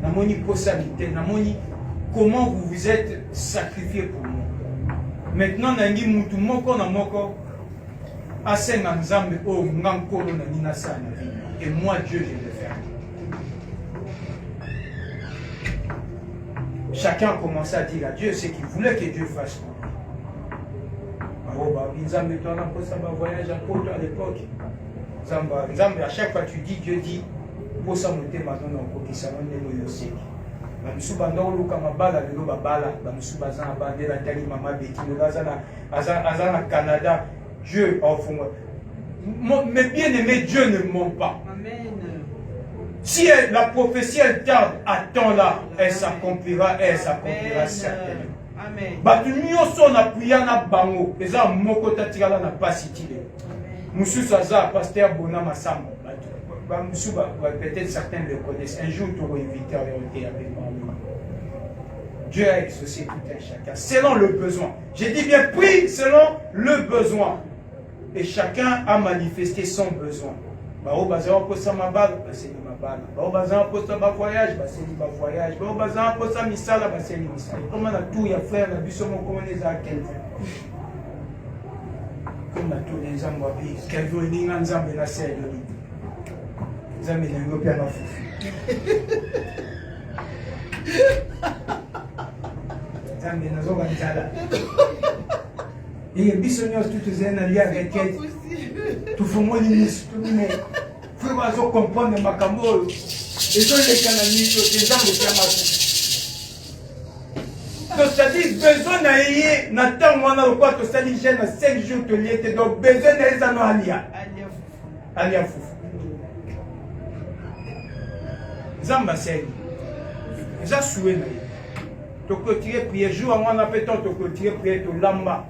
Namoni possibilité, namoni comment vous vous êtes sacrifié pour moi. Maintenant nangi mutu moko na moko asenga nzambe o ngankolo na nina sana. Et moi Dieu je vais faire. Chacun a commencé à dire à Dieu ce qu'il voulait que Dieu fasse pour lui. Nzambe toi on a ça voyage à Porto à l'époque. Nzambe à chaque fois tu dis Dieu dit pour ça monter maintenant ko kisana ndelo yoseki. Bamusuba ndoluka mabala lelo babala bamusuba za bandela tali mama betino azana Canada. Dieu en fond. Mais bien aimé, Dieu ne ment pas. Amen. Si la prophétie elle tarde, attends-la, elle s'accomplira certainement. Amen. Batu nyonso na priya na bango, eza moko tatikala na pasitile. Mususu aza pasteur Bona Massamba. Peut-être certains le connaissent. Un jour, tu auras invité à l'été avec moi. Dieu a exaucé tout un chacun, selon le besoin. J'ai dit bien, prie selon le besoin. Et chacun a manifesté son besoin. Bao bazan posa mabal, baseli mabal. Bao bazan posa ba voyage, baseli ba voyage. Bao bazan posa misala, baseli misala. Comment na tout ya frère na biso mo comment les a quelqu'un. Comme na tout les gens wapi, quelqu'un ni nzambe na sel de lui. Nzambe na ngopi na fufu. Nzambe na zoga nzala. Et biso nyos tout zena lia requête. Tout faut moi l'initie, tout mais faut pas comprendre ma cambo. Et je les canaliser des gens de ma. Donc c'est-à-dire besoin d'ailleurs n'attend moi na quoi to sali jeune 5 jours te lié donc besoin d'aller ça no alia fou. Zamba c'est ça souhait na. To clôturer prier jour à moi na pétant to clôturer prier to lamba.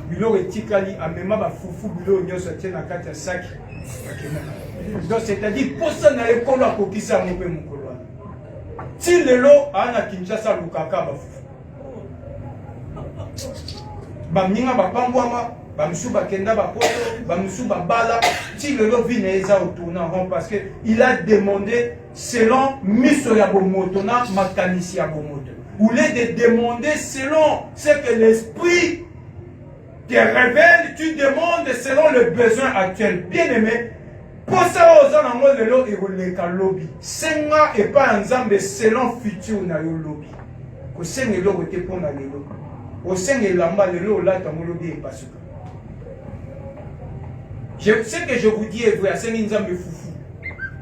Bilo etikali amema ba fufu bilo nyoso tena kati ya sac. Donc c'est-à-dire pour ça na ekolo akokisa mo pe mokolo. Ti lelo ana Kinshasa lukaka ba fufu. Ba minga ba pambwama, ba msuba kenda ba poto, ba msuba bala, ti lelo vina eza autourna rond parce que il a demandé selon miso ya bomoto na makanisi ya bomoto. Ou les de demander selon ce que l'esprit te révèle, tu demandes selon le besoin actuel. Bien aimé, pour ça, aux gens de l'eau et le lobby. Senga et pas ensemble selon futur na yo lobby. Ko senga l'eau te pour na l'eau. Au senga lamba l'eau là ta lobby et pas ce que. Ce que je vous dis est vrai, c'est une nzambe foufou.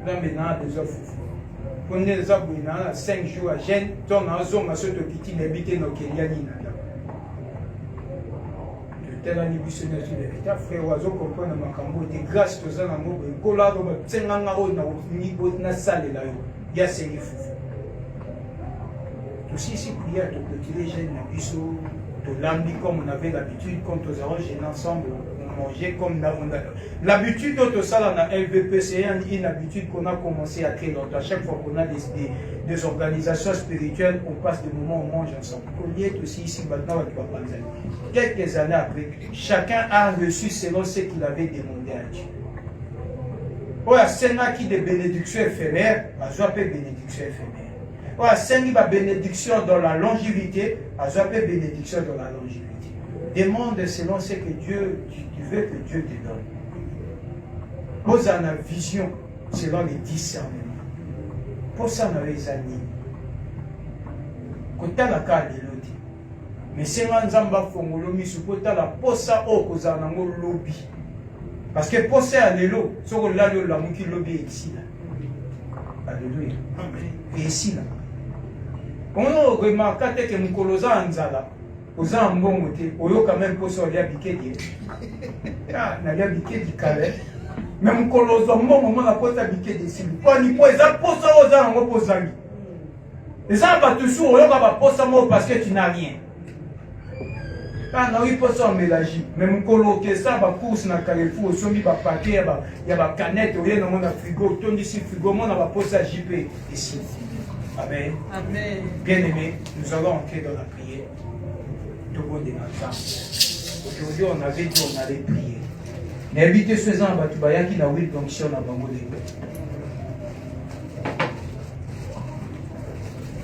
Nzambe na déjà foufou. Pour les abouina 5 jours à gêne, ton azon ma soto kiti n'habite no keliani na. Tel un émissionnaire sur l'État, frère Oiseau comprend ma cambo, des grâces aux gens en mot, et colado, Tsengangaro, na salle là, il y a ces fous. Aussi, si prière, de clôturer, j'ai un abisso, de l'ambi comme on avait l'habitude, quand aux arranges ensemble, on mangeait comme l'habitude d'autres salles en LVP, c'est une habitude qu'on a commencé à créer longtemps. À chaque fois qu'on a des organisations spirituelles, on passe des moments où on mange ensemble. On y est aussi ici maintenant avec Papa Nzali. Quelques années après, chacun a reçu selon ce qu'il avait demandé à Dieu. Il y a 5 ans qui des bénédictions éphémères, il y a des bénédictions éphémères. Il y a 5 ans bénédictions dans la longévité, il y a des bénédictions dans la longévité. Demande selon ce que Dieu, tu veux que Dieu te donne. Pose en vision selon les discernements. Pour ça, on avait les amis. Quand tu as la carte de l'autre, mais c'est un zamba fongolomi, si tu as la posa au kozanango lobby. Parce que posa à l'élo, c'est que là, la mouki lobby ici. Alléluia. Et ici là. On a remarqué que Mukoloza Anzala. aux ambons, au quand même pour sortir bikedi. Ah, n'a pas bikedi calé. Même quand on a un moment, on a posé bikedi ici. On y pose, ça pose ça aux gens, on pose ça. Les gens vont te sourire, on va poser ça parce que tu n'as rien. Ah, non, il faut ça mélanger. Même coloquer ça, ma course dans Carrefour, au sommet, ma paquet, il y a ma canette, il y a un frigo, tout ici, frigo, on va poser ça JP ici. Amen. Amen. Bien-aimés, nous allons entrer dans la prière. Tout le monde est ensemble. Aujourd'hui, on avait dit qu'on allait prier. Mais évitez ce gens, tu vas y aller dans la donc si on a pas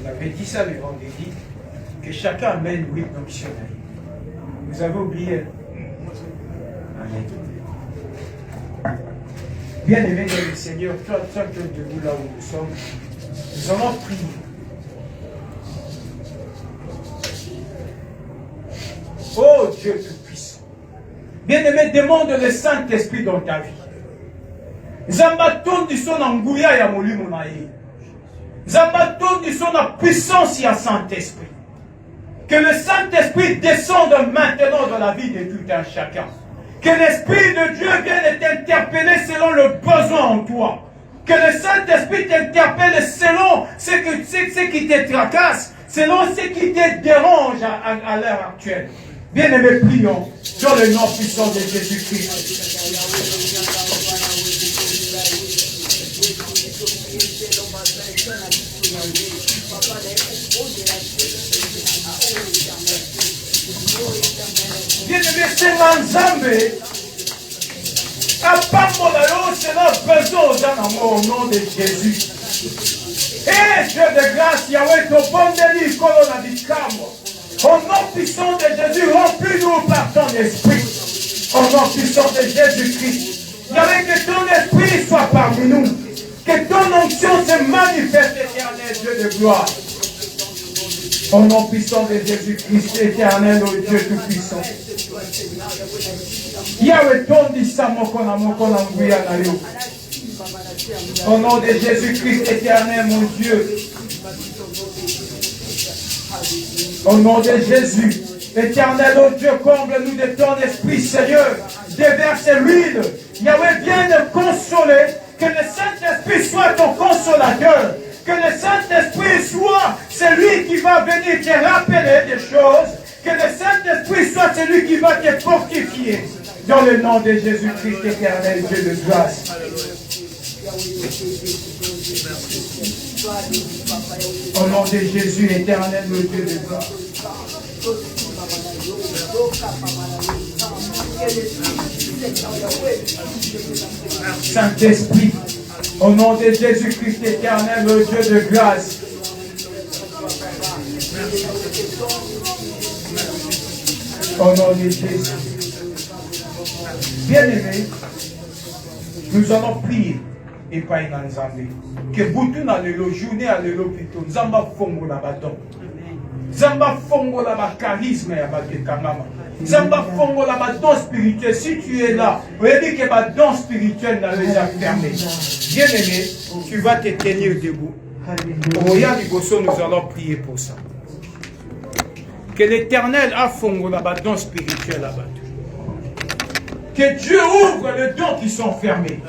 on avait dit ça le vendredi, que chacun amène 8 donc vous avez oublié. Amen. Bien-aimés dans le Seigneur, toi debout là où nous sommes, nous allons prier. Oh Dieu Tout-Puissant. Bien-aimé, demande le Saint-Esprit dans ta vie. Zambaton du son angouya ya molimo na ye. Zambaton du son la puissance ya Saint-Esprit. Que le Saint-Esprit descende maintenant dans la vie de tout un chacun. Que l'Esprit de Dieu vienne t'interpeller selon le besoin en toi. Que le Saint-Esprit t'interpelle selon ce qui te tracasse, selon ce qui te dérange à l'heure actuelle. Bien-aimés, prions dans le nom puissant de Jésus-Christ. Bien-aimés, c'est l'ensemble. C'est notre besoin au nom de Jésus. Et Dieu de grâce, Yahweh, ton bon délit, colonna di camo. Au nom puissant de Jésus, remplis-nous par ton esprit. Au nom puissant de Jésus-Christ. Yahweh, que ton esprit soit parmi nous. Que ton onction se manifeste, éternel Dieu de gloire. Au nom puissant de Jésus-Christ, éternel, ô Dieu tout-puissant. Yahweh, ton dit ça, au nom de Jésus-Christ, éternel, mon Dieu. Au nom de Jésus, éternel, ô Dieu, comble-nous de ton esprit, Seigneur. Déverse l'huile. Yahweh, viens nous consoler. Que le Saint-Esprit soit ton consolateur. Que le Saint-Esprit soit celui qui va venir te rappeler des choses. Que le Saint-Esprit soit celui qui va te fortifier. Dans le nom de Jésus-Christ, éternel, Dieu de grâce. Au nom de Jésus, éternel, le Dieu de grâce. Saint-Esprit, au nom de Jésus-Christ, éternel, le Dieu de grâce. Au nom de Jésus. Bien-aimés, nous allons prier et pas une ensemble. Que Boutou n'a le journée à l'hôpital. Zamba Fongo la bâton. Zamba Fongo la charisme et la Zamba Fongo la bâton spirituel. Si tu es là, vous avez dit que le don spirituel n'a déjà fermé. Bien-aimé, tu vas te tenir debout. Regarde, nous allons prier pour ça. Que l'Éternel a Fongo la bâton spirituel là-bas. Que Dieu ouvre les dons qui sont fermés.